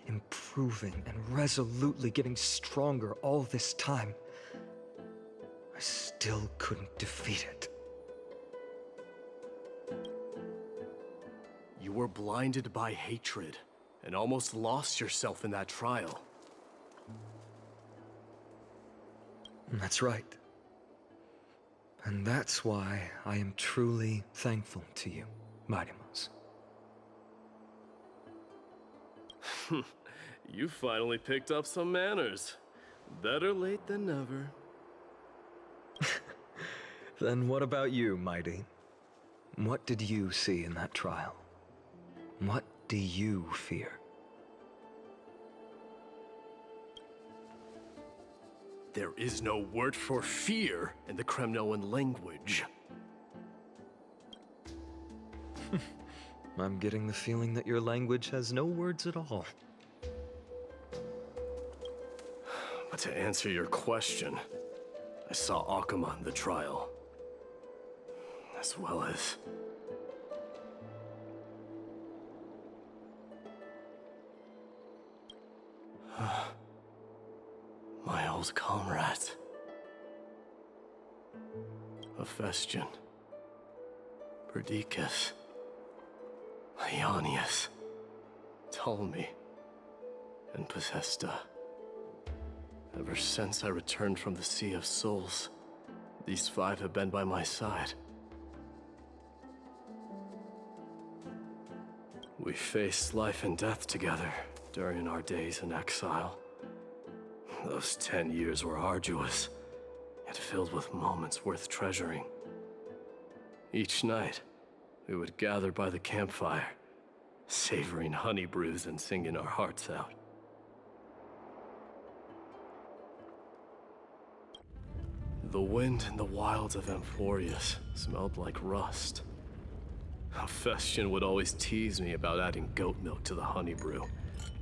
improving, and resolutely getting stronger all this time, I still couldn't defeat it. You were blinded by hatred, and almost lost yourself in that trial. That's right. And that's why I am truly thankful to you, Mightymouse. You finally picked up some manners. Better late than never. Then what about you, Mighty? What did you see in that trial? What do you fear? There is no word for fear in the Kremnoan language. I'm getting the feeling that your language has no words at all. But to answer your question, I saw Akuma in the trial, as well as... my old comrades. Hephaestion, Perdiccas, Ionius, Ptolemy, and Possesta. Ever since I returned from the Sea of Souls, these 5 have been by my side. We faced life and death together during our days in exile. Those 10 years were arduous, yet filled with moments worth treasuring. Each night, we would gather by the campfire, savoring honey brews and singing our hearts out. The wind in the wilds of Amphorius smelled like rust. Hephaestion would always tease me about adding goat milk to the honey brew,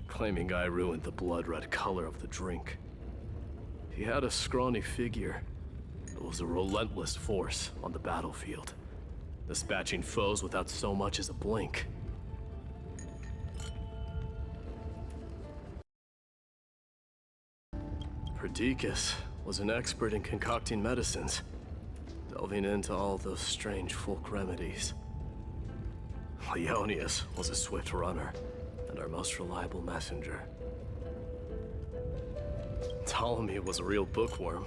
claiming I ruined the blood-red color of the drink. He had a scrawny figure, but was a relentless force on the battlefield, dispatching foes without so much as a blink. Perdiccas was an expert in concocting medicines, delving into all those strange folk remedies. Ionius was a swift runner and our most reliable messenger. Ptolemy was a real bookworm,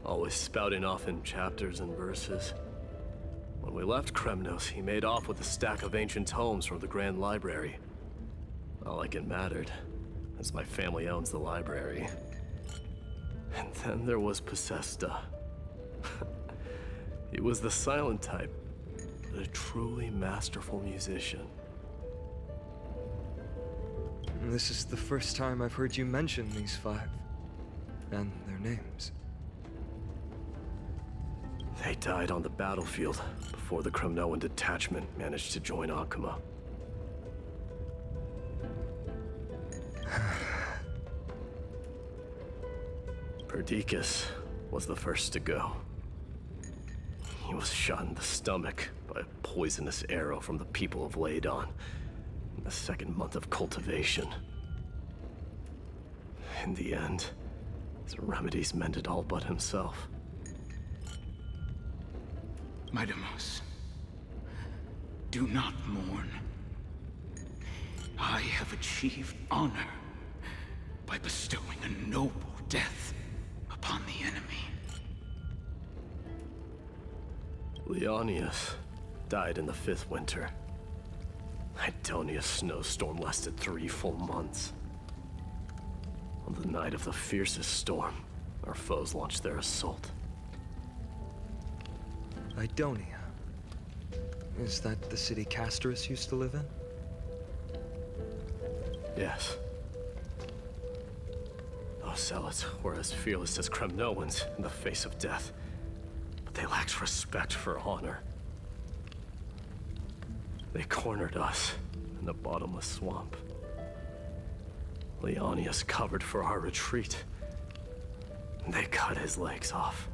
always spouting off in chapters and verses. When we left Kremnos, he made off with a stack of ancient tomes from the Grand Library. Not like it mattered, as my family owns the library. And then there was Possesta. He was the silent type, but a truly masterful musician. This is the first time I've heard you mention these 5, and their names. They died on the battlefield before the Kremnoan detachment managed to join Akuma. Perdiccas was the first to go. He was shot in the stomach by a poisonous arrow from the people of Ladon in the 2nd month of cultivation. In the end, his remedies mended all but himself. My Demos, do not mourn. I have achieved honor by bestowing a noble death upon the enemy. Leonius died in the 5th winter. Idonia's snowstorm lasted 3 full months. On the night of the fiercest storm, our foes launched their assault. Idonia. Is that the city Cerces used to live in? Yes. Those zealots were as fearless as Kremnoans in the face of death, but they lacked respect for honor. They cornered us in the bottomless swamp. Leonius covered for our retreat, and they cut his legs off.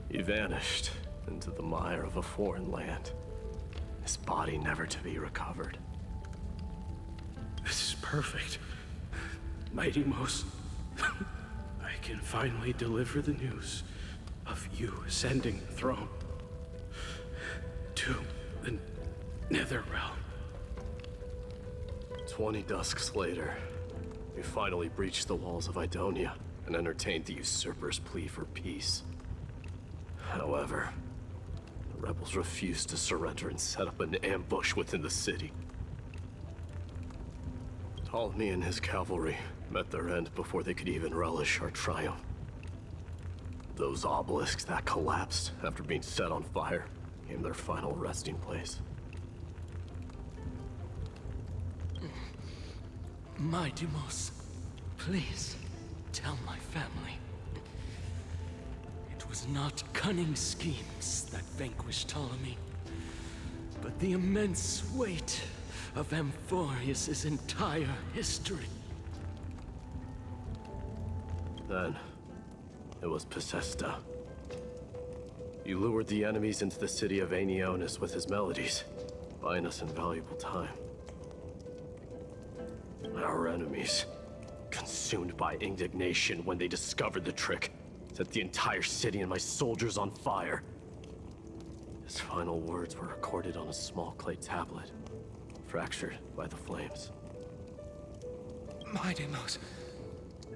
He vanished into the mire of a foreign land, his body never to be recovered. This is perfect. Mighty Most, I can finally deliver the news of you ascending the throne to the Netherrealm. 20 dusks later, we finally breached the walls of Idonia and entertained the usurper's plea for peace. However, the rebels refused to surrender and set up an ambush within the city. Ptolemy and his cavalry met their end before they could even relish our triumph. Those obelisks that collapsed after being set on fire became their final resting place. My Demos, please, tell my family. It was not cunning schemes that vanquished Ptolemy, but the immense weight of Amphorius' entire history. Then, it was Pacesta. He lured the enemies into the city of Aeneonis with his melodies, buying us invaluable time. Our enemies, consumed by indignation when they discovered the trick, set the entire city and my soldiers on fire. His final words were recorded on a small clay tablet, fractured by the flames. Mightymost,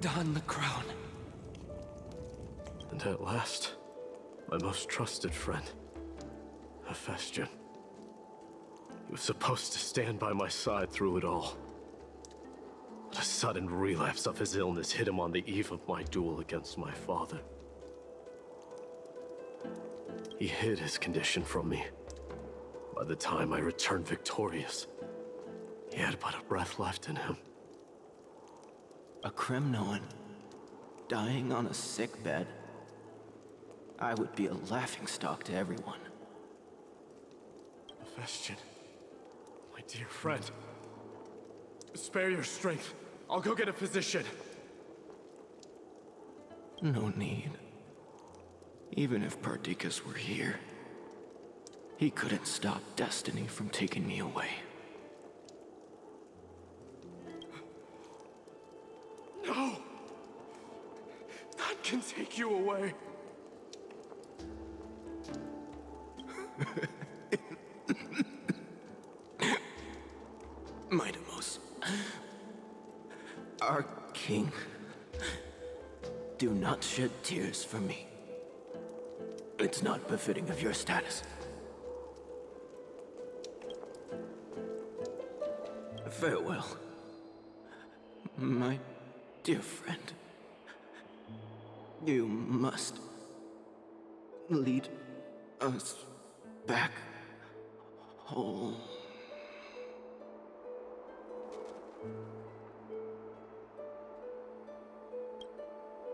don the crown. And at last, my most trusted friend, Hephaestion. He was supposed to stand by my side through it all. But a sudden relapse of his illness hit him on the eve of my duel against my father. He hid his condition from me. By the time I returned victorious, he had but a breath left in him. A Kremnoan, dying on a sickbed. I would be a laughingstock to everyone. Hephaestion, my dear friend. Spare your strength. I'll go get a physician. No need. Even if Perdiccas were here, he couldn't stop destiny from taking me away. No! None can take you away. Mightymost, our king, do not shed tears for me. It's not befitting of your status. Farewell, my dear friend. You must lead us back home.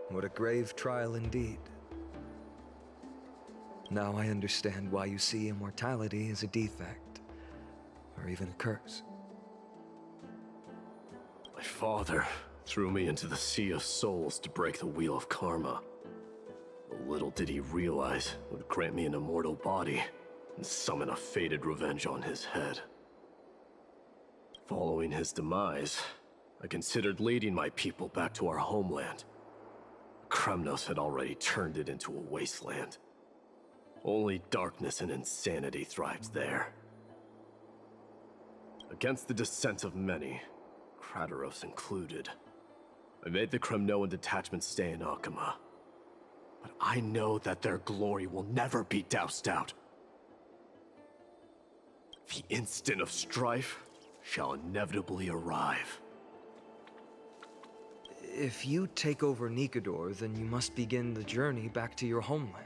What a grave trial indeed. Now I understand why you see immortality as a defect, or even a curse. My father threw me into the sea of souls to break the wheel of karma. But little did he realize it would grant me an immortal body and summon a fated revenge on his head. Following his demise, I considered leading my people back to our homeland. Kremnos had already turned it into a wasteland. Only darkness and insanity thrived there. Against the dissent of many, Crateros included, I made the Kremnoan detachment stay in Akama. But I know that their glory will never be doused out. The instant of strife shall inevitably arrive. If you take over Nikedor, then you must begin the journey back to your homeland.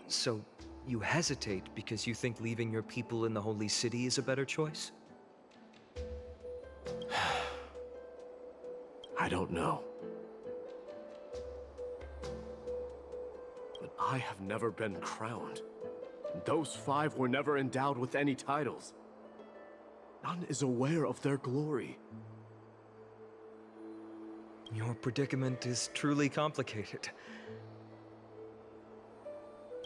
So, you hesitate because you think leaving your people in the Holy City is a better choice? I don't know. But I have never been crowned. And those 5 were never endowed with any titles. None is aware of their glory. Your predicament is truly complicated.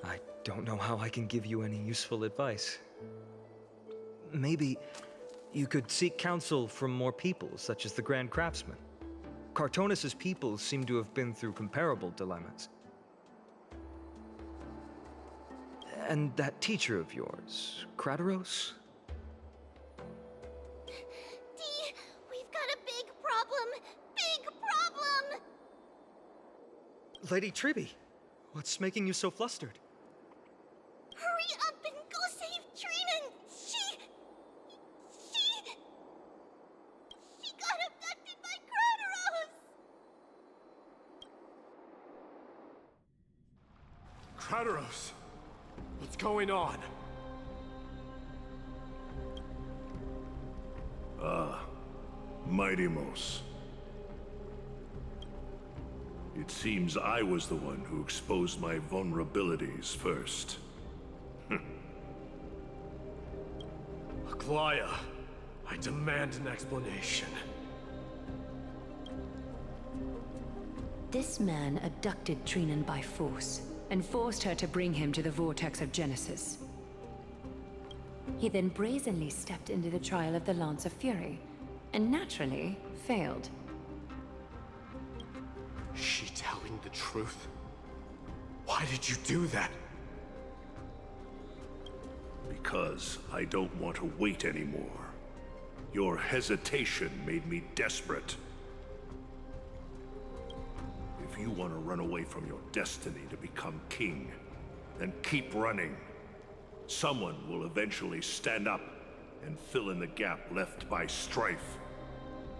I don't know how I can give you any useful advice. Maybe you could seek counsel from more people, such as the Grand Craftsman. Cartonis' people seem to have been through comparable dilemmas. And that teacher of yours, Crateros? Dee, we've got a big problem! Big problem! Lady Tribby, what's making you so flustered? Hurry up and go save Trinan! She got abducted by Crateros! Crateros! What's going on? Mightymost. It seems I was the one who exposed my vulnerabilities first. Aglaya, I demand an explanation. This man abducted Trinan by force, and forced her to bring him to the vortex of Genesis. He then brazenly stepped into the trial of the Lance of Fury, and naturally failed. Is she telling the truth? Why did you do that? Because I don't want to wait anymore. Your hesitation made me desperate. If you want to run away from your destiny to become king, then keep running. Someone will eventually stand up and fill in the gap left by strife.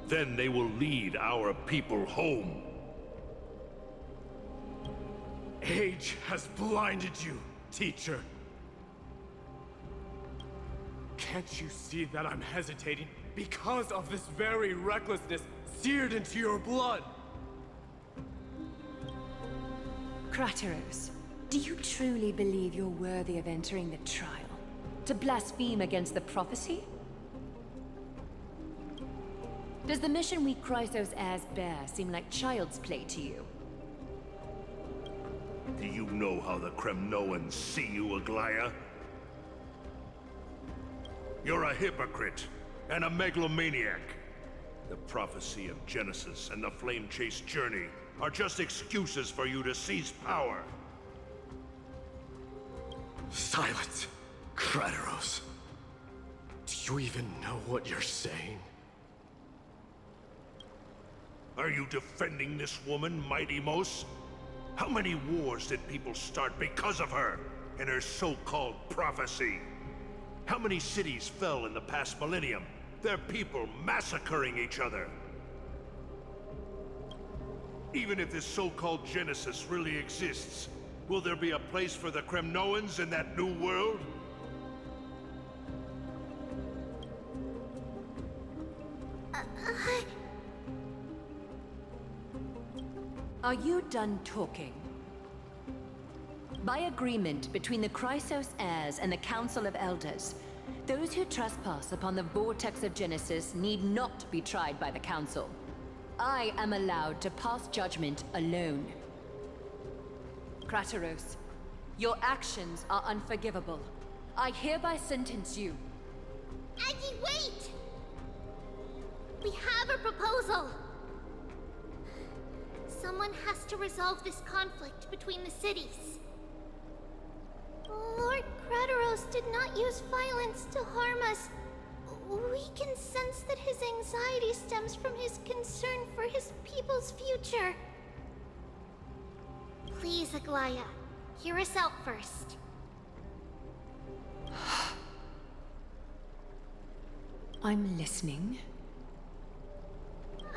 Then they will lead our people home. Age has blinded you, teacher. Can't you see that I'm hesitating because of this very recklessness seared into your blood? Crateros, do you truly believe you're worthy of entering the trial? To blaspheme against the prophecy? Does the mission we Chrysos heirs bear seem like child's play to you? Do you know how the Kremnoans see you, Aglaya? You're a hypocrite and a megalomaniac. The prophecy of Genesis and the Flame Chase journey are just excuses for you to seize power. Silence, Crateros. Do you even know what you're saying? Are you defending this woman, Mighty Mos? How many wars did people start because of her and her so-called prophecy? How many cities fell in the past millennium? Their people massacring each other. Even if this so-called Genesis really exists, will there be a place for the Kremnoans in that new world? Are you done talking? By agreement between the Chrysos heirs and the Council of Elders, those who trespass upon the vortex of Genesis need not be tried by the Council. I am allowed to pass judgment alone. Crateros, your actions are unforgivable. I hereby sentence you. Aggie, wait! We have a proposal! Someone has to resolve this conflict between the cities. Lord Crateros did not use violence to harm us. We can sense that his anxiety stems from his concern for his people's future. Please, Aglaya, hear us out first. I'm listening.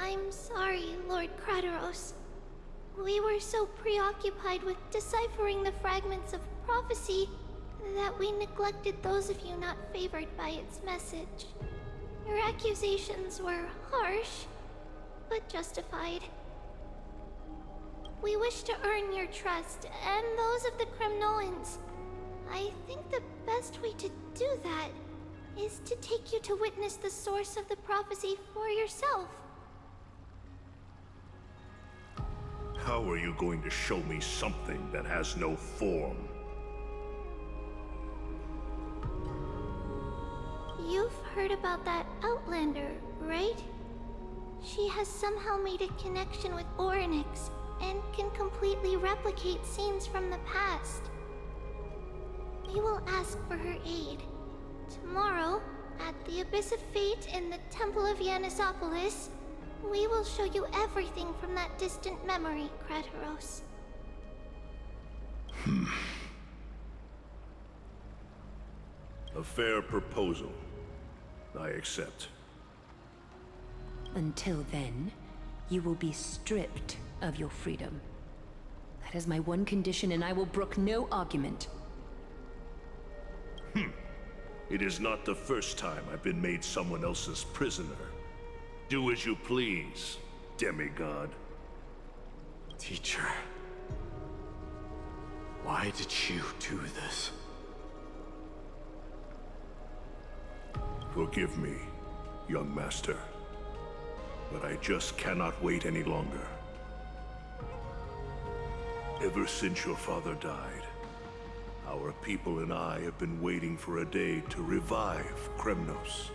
I'm sorry, Lord Crateros. We were so preoccupied with deciphering the fragments of prophecy that we neglected those of you not favored by its message. Your accusations were harsh, but justified. We wish to earn your trust, and those of the Kremnoans. I think the best way to do that is to take you to witness the source of the prophecy for yourself. How are you going to show me something that has no form? You've heard about that Outlander, right? She has somehow made a connection with Orynyx and can completely replicate scenes from the past. We will ask for her aid. Tomorrow, at the Abyss of Fate in the Temple of Yanisopolis, we will show you everything from that distant memory, Crateros. A fair proposal. I accept. Until then, you will be stripped of your freedom. That is my one condition, and I will brook no argument. It is not the first time I've been made someone else's prisoner. Do as you please, demigod. Teacher, why did you do this? Forgive me, young master, but I just cannot wait any longer. Ever since your father died, our people and I have been waiting for a day to revive Kremnos.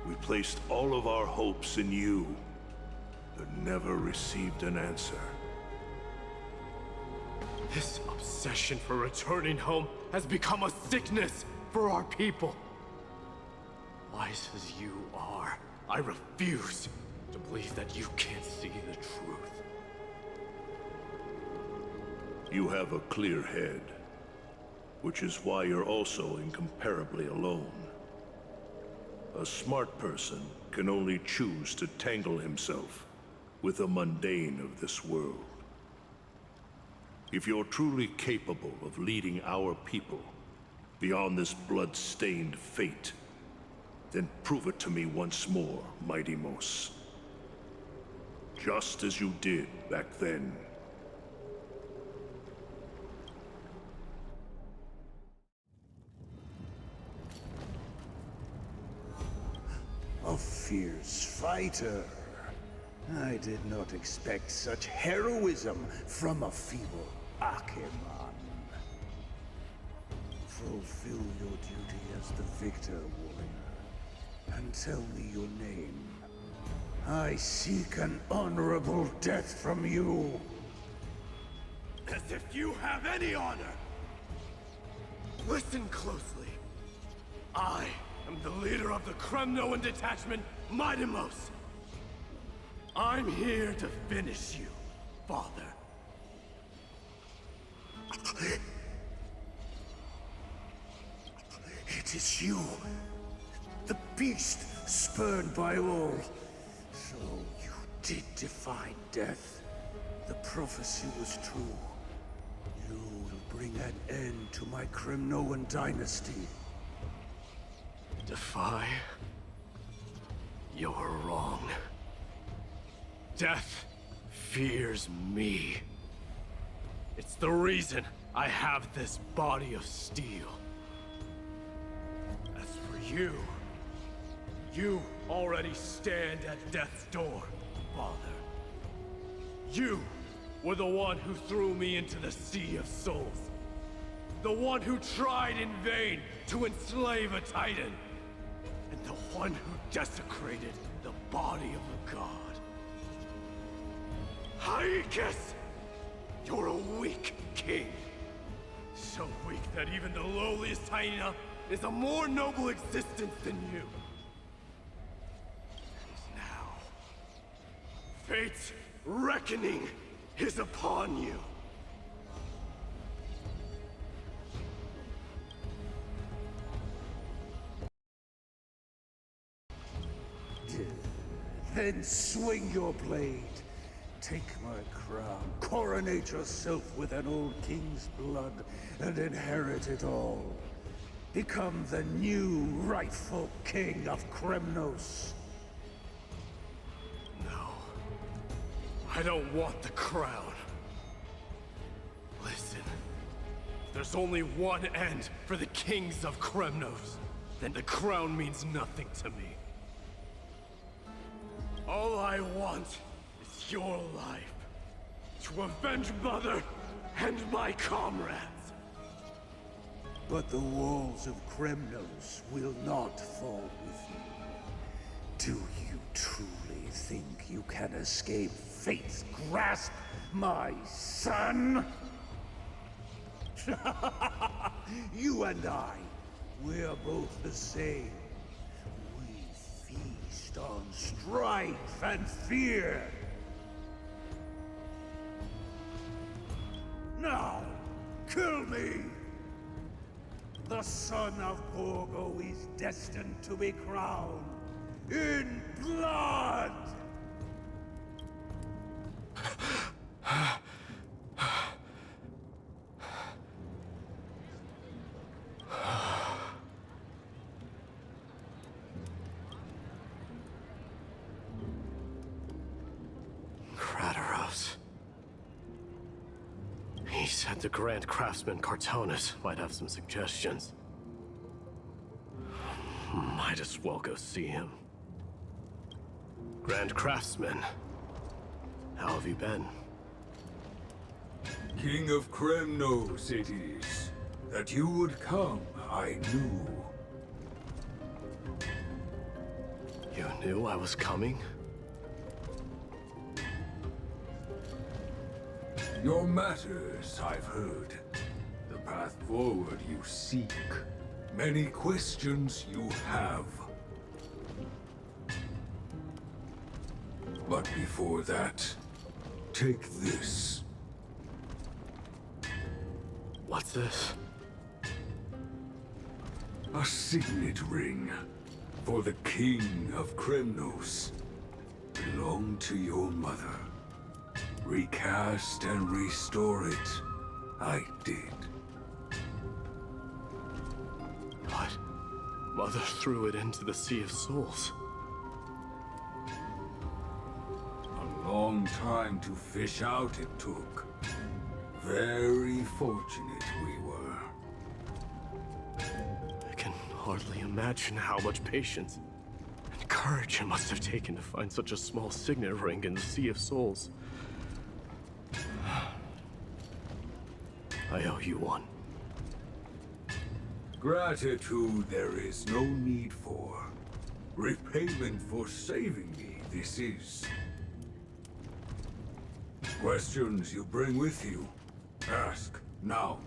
We placed all of our hopes in you, but never received an answer. This obsession for returning home has become a sickness for our people. Wise as you are, I refuse to believe that you can't see the truth. You have a clear head, which is why you're also incomparably alone. A smart person can only choose to tangle himself with the mundane of this world. If you're truly capable of leading our people beyond this blood-stained fate, then prove it to me once more, Mighty Mos. Just as you did back then. A fierce fighter. I did not expect such heroism from a feeble Acheman. Fulfill your duty as the victor, warrior, and tell me your name. I seek an honorable death from you. As if you have any honor! Listen closely. I am the leader of the Kremnoan detachment, Mighty Mos. I'm here to finish you, Father. It is you, the beast spurned by all. So you did defy death. The prophecy was true. You will bring an end to my Kremnoan dynasty. Defy? You're wrong. Death fears me. It's the reason I have this body of steel. As for you, you already stand at death's door, Father. You were the one who threw me into the Sea of Souls. The one who tried in vain to enslave a Titan. And the one who desecrated the body of a god. Hyakis! You're a weak king. So weak that even the lowliest hyena is a more noble existence than you. And now, fate's reckoning is upon you. Then swing your blade. Take my crown, coronate yourself with an old king's blood, and inherit it all. Become the new rightful king of Kremnos. No. I don't want the crown. Listen. There's only one end for the kings of Kremnos. Then the crown means nothing to me. All I want is your life. To avenge Mother and my comrades. But the walls of Kremnos will not fall with you. Do you truly think you can escape fate's grasp, my son? You and I, we're both the same. We feast on strife and fear. Now, kill me! The son of Borgo is destined to be crowned in blood! Kratos. He said the Grand Craftsman Cartonus might have some suggestions. Might as well go see him. Grand Craftsman, how have you been? King of Kremnos it is. That you would come, I knew. You knew I was coming? Your matters, I've heard. The path forward you seek. Many questions you have. But before that, take this. What's this? A signet ring for the King of Kremnos. Belonged to your mother. Recast and restore it. I did. What? Mother threw it into the Sea of Souls. A long time to fish out it took. Very fortunate we were. I can hardly imagine how much patience and courage it must have taken to find such a small signet ring in the Sea of Souls. I owe you one. Gratitude there is no need for. Repayment for saving me, this is. Questions you bring with you? Ask, now.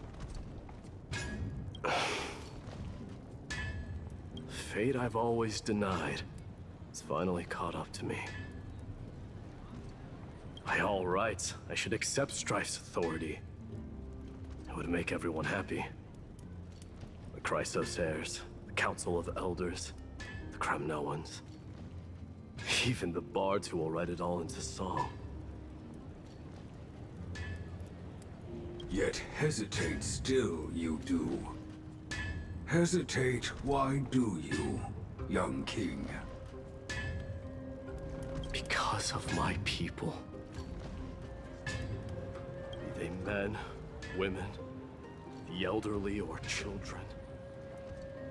Fate I've always denied has finally caught up to me. By all rights, I should accept Strife's authority. It would make everyone happy. The Chrysos heirs, the Council of Elders, the Kremnoans. Even the bards who will write it all into song. Yet hesitate still you do. Hesitate, why do you, young king? Because of my people. Be they men, women, the elderly or children.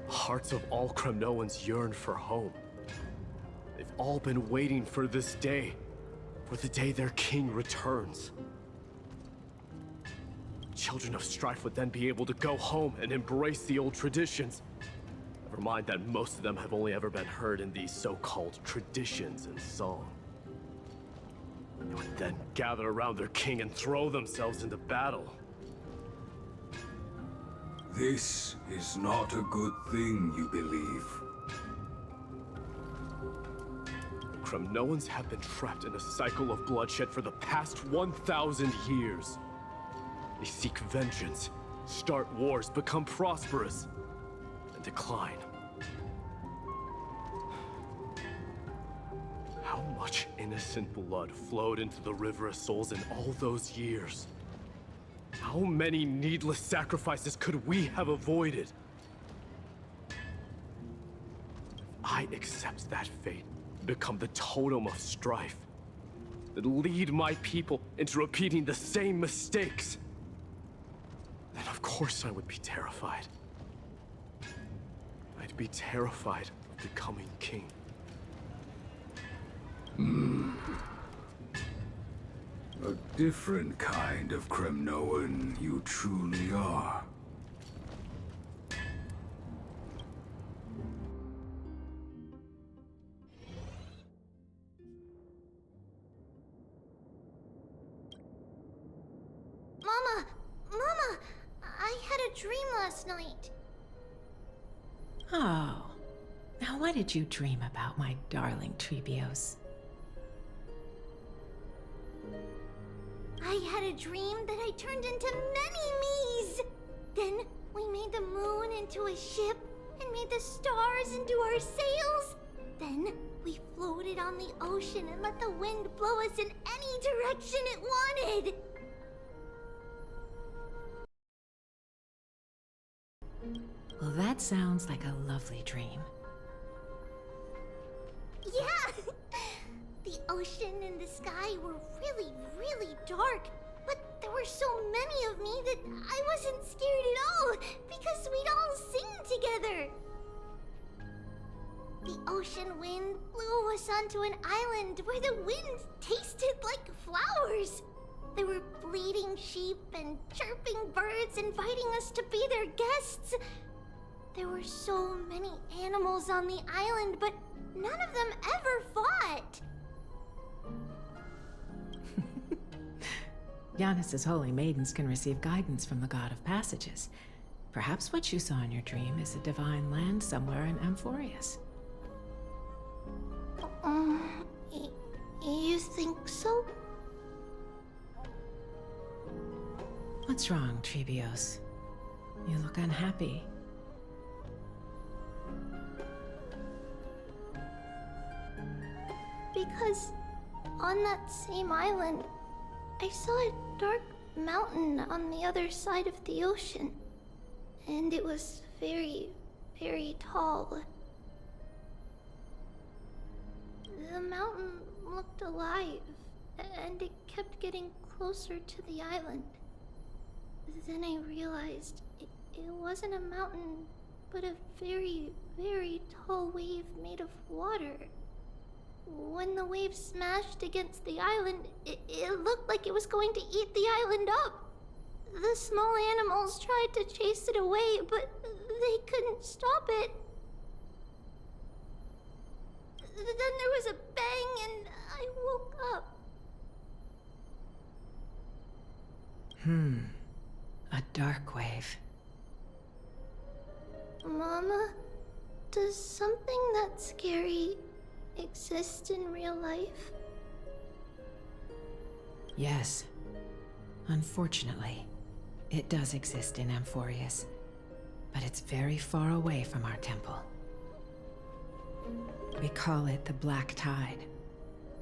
Hearts of all Kremnoans yearn for home. They've all been waiting for this day, for the day their king returns. Children of Strife would then be able to go home and embrace the old traditions. Never mind that most of them have only ever been heard in these so-called traditions and song. They would then gather around their king and throw themselves into battle. This is not a good thing, you believe. Kremnoans have been trapped in a cycle of bloodshed for the past 1,000 years. They seek vengeance, start wars, become prosperous, and decline. How much innocent blood flowed into the River of Souls in all those years? How many needless sacrifices could we have avoided? If I accept that fate, become the totem of strife, that lead my people into repeating the same mistakes, then of course I would be terrified. I'd be terrified of becoming king. A different kind of Kremnoan you truly are. Mama, I had a dream last night. Oh. Now what did you dream about, my darling Trebios? I had a dream that I turned into many me's. Then we made the moon into a ship and made the stars into our sails. Then we floated on the ocean and let the wind blow us in any direction it wanted. Well, that sounds like a lovely dream. Yeah! The ocean and the sky were really, really dark, but there There were so many of me that I wasn't scared at all, because we'd all sing together. The ocean wind blew us onto an island where the wind tasted like flowers. There were bleating sheep and chirping birds inviting us to be their guests. There were so many animals on the island, but none of them ever fought. Yanis's holy maidens can receive guidance from the God of Passages. Perhaps what you saw in your dream is a divine land somewhere in Amphorius. You think so? What's wrong, Treebios? You look unhappy. Because on that same island, I saw a dark mountain on the other side of the ocean. And it was very, very tall. The mountain looked alive, and it kept getting closer to the island. Then I realized it wasn't a mountain, but a very, very tall wave made of water. When the wave smashed against the island, it looked like it was going to eat the island up. The small animals tried to chase it away, but they couldn't stop it. Then there was a bang and I woke up. A dark wave. Mama, does something that scary exist in real life? Yes. Unfortunately, it does exist in Amphorius, but it's very far away from our temple. We call it the Black Tide,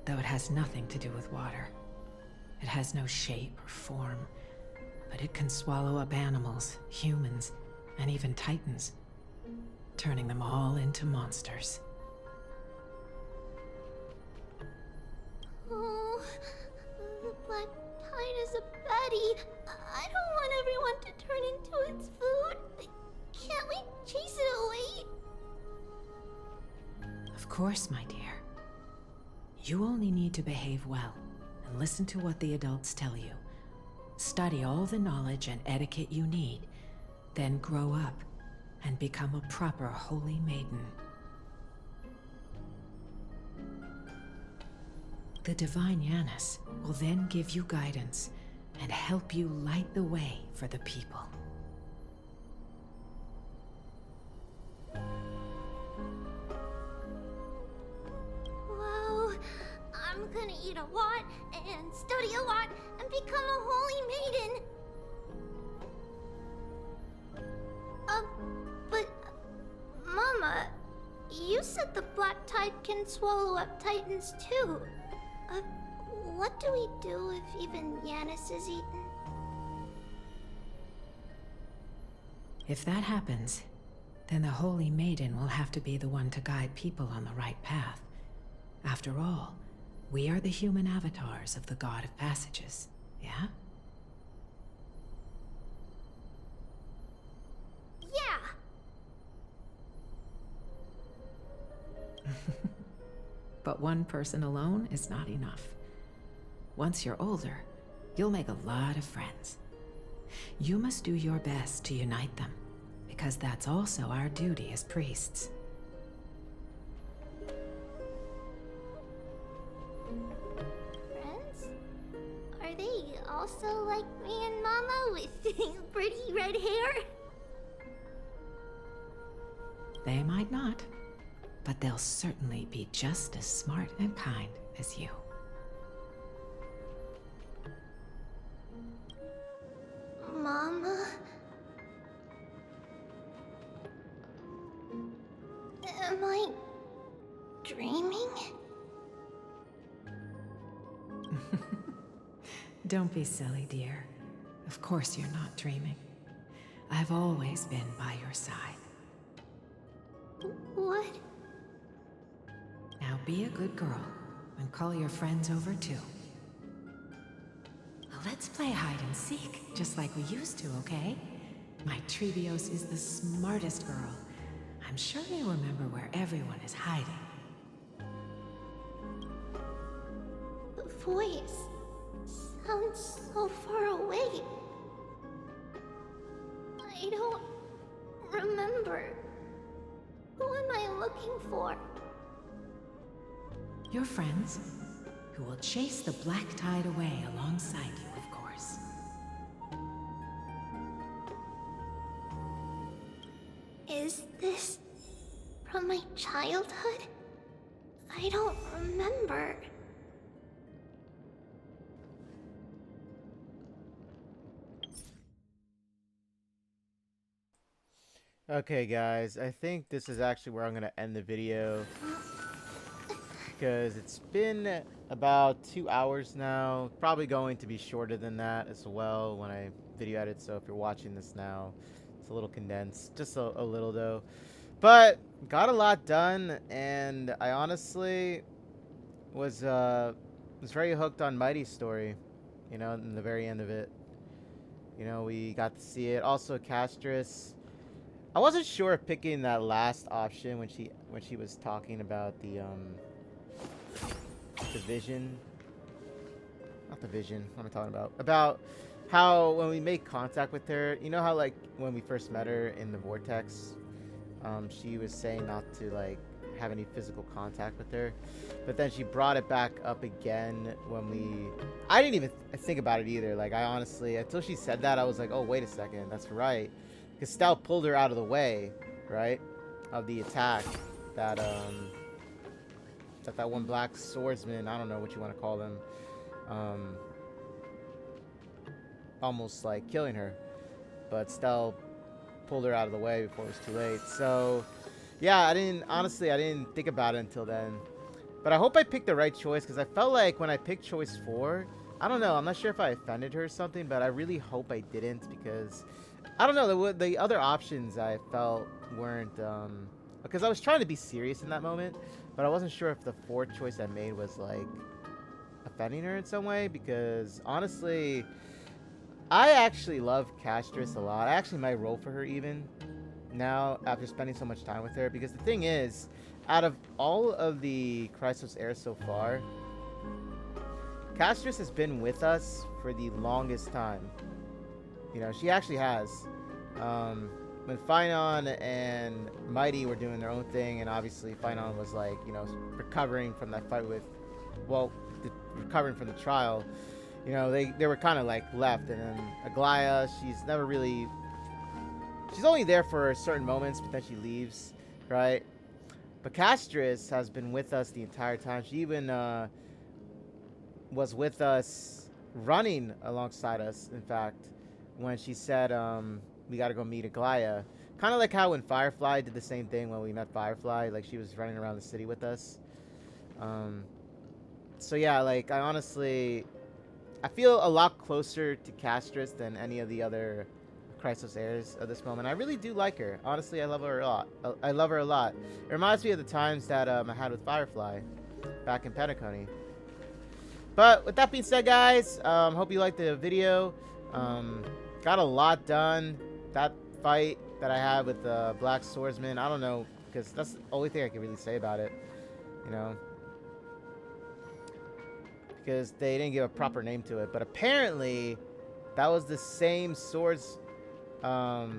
though it has nothing to do with water. It has no shape or form, but it can swallow up animals, humans, and even titans, turning them all into monsters. Oh, the Black Tide is a baddie. I don't want everyone to turn into its food. Can't we chase it away? Of course, my dear. You only need to behave well and listen to what the adults tell you. Study all the knowledge and etiquette you need, then grow up and become a proper holy maiden. The divine Yanis will then give you guidance and help you light the way for the people. Wow, I'm gonna eat a lot and study a lot and become a holy maiden. But Mama, you said the Black Tide can swallow up titans too. What do we do if even Yanis is eaten? If that happens, then the Holy Maiden will have to be the one to guide people on the right path. After all, we are the human avatars of the God of Passages, yeah? Yeah! But one person alone is not enough. Once you're older, you'll make a lot of friends. You must do your best to unite them, because that's also our duty as priests. Friends? Are they also like me and Mama with pretty red hair? They might not, but they'll certainly be just as smart and kind as you. Mama? Am I dreaming? Don't be silly, dear. Of course you're not dreaming. I've always been by your side. What? Now be a good girl and call your friends over too. A let's play hide and seek, just like we used to, okay? My Trebios is the smartest girl. I'm sure you remember where everyone is hiding. The voice sounds so far away. I don't remember. Who am I looking for? Your friends, who will chase the black tide away alongside you, of course. Is this from my childhood? I don't remember. Okay, guys, I think this is actually where I'm going to end the video. Because it's been about 2 hours now. Probably going to be shorter than that as well when I video edit. So if you're watching this now, it's a little condensed. Just a little, though. But got a lot done. And I honestly was very hooked on Mighty's story. You know, in the very end of it. You know, we got to see it. Also, Castris. I wasn't sure if picking that last option when she was talking about the vision. Not the vision. What am I talking about? About how when we make contact with her, you know how like when we first met her in the vortex, she was saying not to like have any physical contact with her, but then she brought it back up again when I didn't even think about it either. Like I honestly, until she said that, I was like, oh wait a second, that's right. Because Stel pulled her out of the way, right, of the attack that that one black swordsman, I don't know what you want to call them, almost like killing her. But Stel pulled her out of the way before it was too late. So, yeah, I didn't think about it until then. But I hope I picked the right choice because I felt like when I picked choice 4, I don't know, I'm not sure if I offended her or something, but I really hope I didn't because I don't know, the other options I felt weren't, because I was trying to be serious in that moment, but I wasn't sure if the 4th choice I made was, like, offending her in some way, because, honestly, I actually love Castris a lot. I actually might roll for her even now after spending so much time with her, because the thing is, out of all of the Chrysos heirs so far, Castris has been with us for the longest time. You know, she actually has. When Finon and Mighty were doing their own thing, and obviously Finon was like, you know, recovering from that fight with, well, recovering from the trial, you know, they were kind of like left. And then Aglaya, she's only there for certain moments, but then she leaves, right? But Castris has been with us the entire time. She even was with us, running alongside us, in fact, when she said, we gotta go meet Aglaya. Kind of like how when Firefly did the same thing when we met Firefly, like she was running around the city with us. So yeah, like I feel a lot closer to Castris than any of the other Chrysos heirs at this moment. I really do like her. Honestly, I love her a lot. I love her a lot. It reminds me of the times that I had with Firefly back in Penacony. But with that being said, guys, hope you liked the video. Got a lot done. That fight that I had with the Black Swordsman, I don't know, because that's the only thing I can really say about it, you know, because they didn't give a proper name to it. But apparently, that was the same swordsman or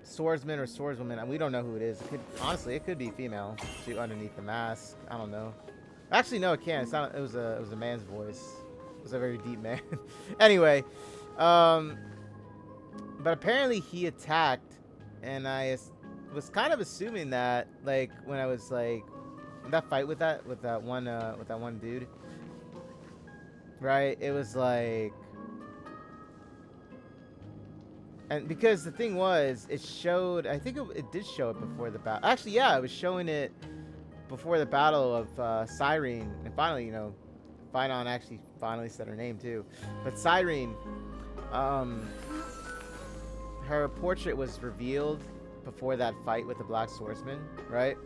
swordswoman, and we don't know who it is. Honestly, it could be female underneath the mask. I don't know. Actually, no, it can't. It's not. It was a man's voice. It was a very deep man. Anyway, but apparently he attacked, and I was kind of assuming that, like, when I was like in that fight with that one dude, right? It was like, and because the thing was, it showed. I think it did show it before the battle. Actually, yeah, it was showing it before the battle of Cyrene, and finally, you know, Finon actually finally said her name too. But Cyrene, her portrait was revealed before that fight with the Black Swordsman, right?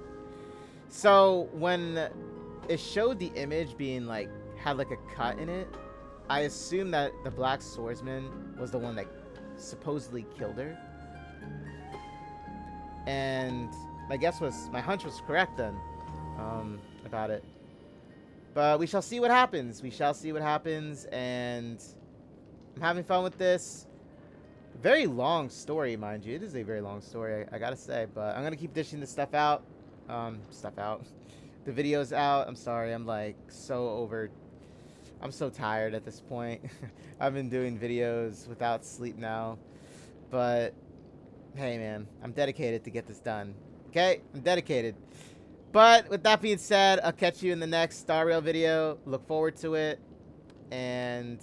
So when it showed the image being like, had like a cut in it, I assume that the Black Swordsman was the one that supposedly killed her. And my hunch was correct then, about it. But we shall see what happens. We shall see what happens, and I'm having fun with this. Very long story, mind you. It is a very long story, I gotta say. But I'm gonna keep dishing this stuff out. The videos out. I'm sorry. I'm like I'm so tired at this point. I've been doing videos without sleep now. But hey, man, I'm dedicated to get this done. Okay? I'm dedicated. But with that being said, I'll catch you in the next Star Rail video. Look forward to it. And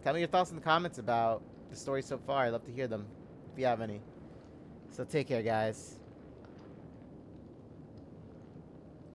tell me your thoughts in the comments about the story so far. I'd love to hear them if you have any. So take care, guys.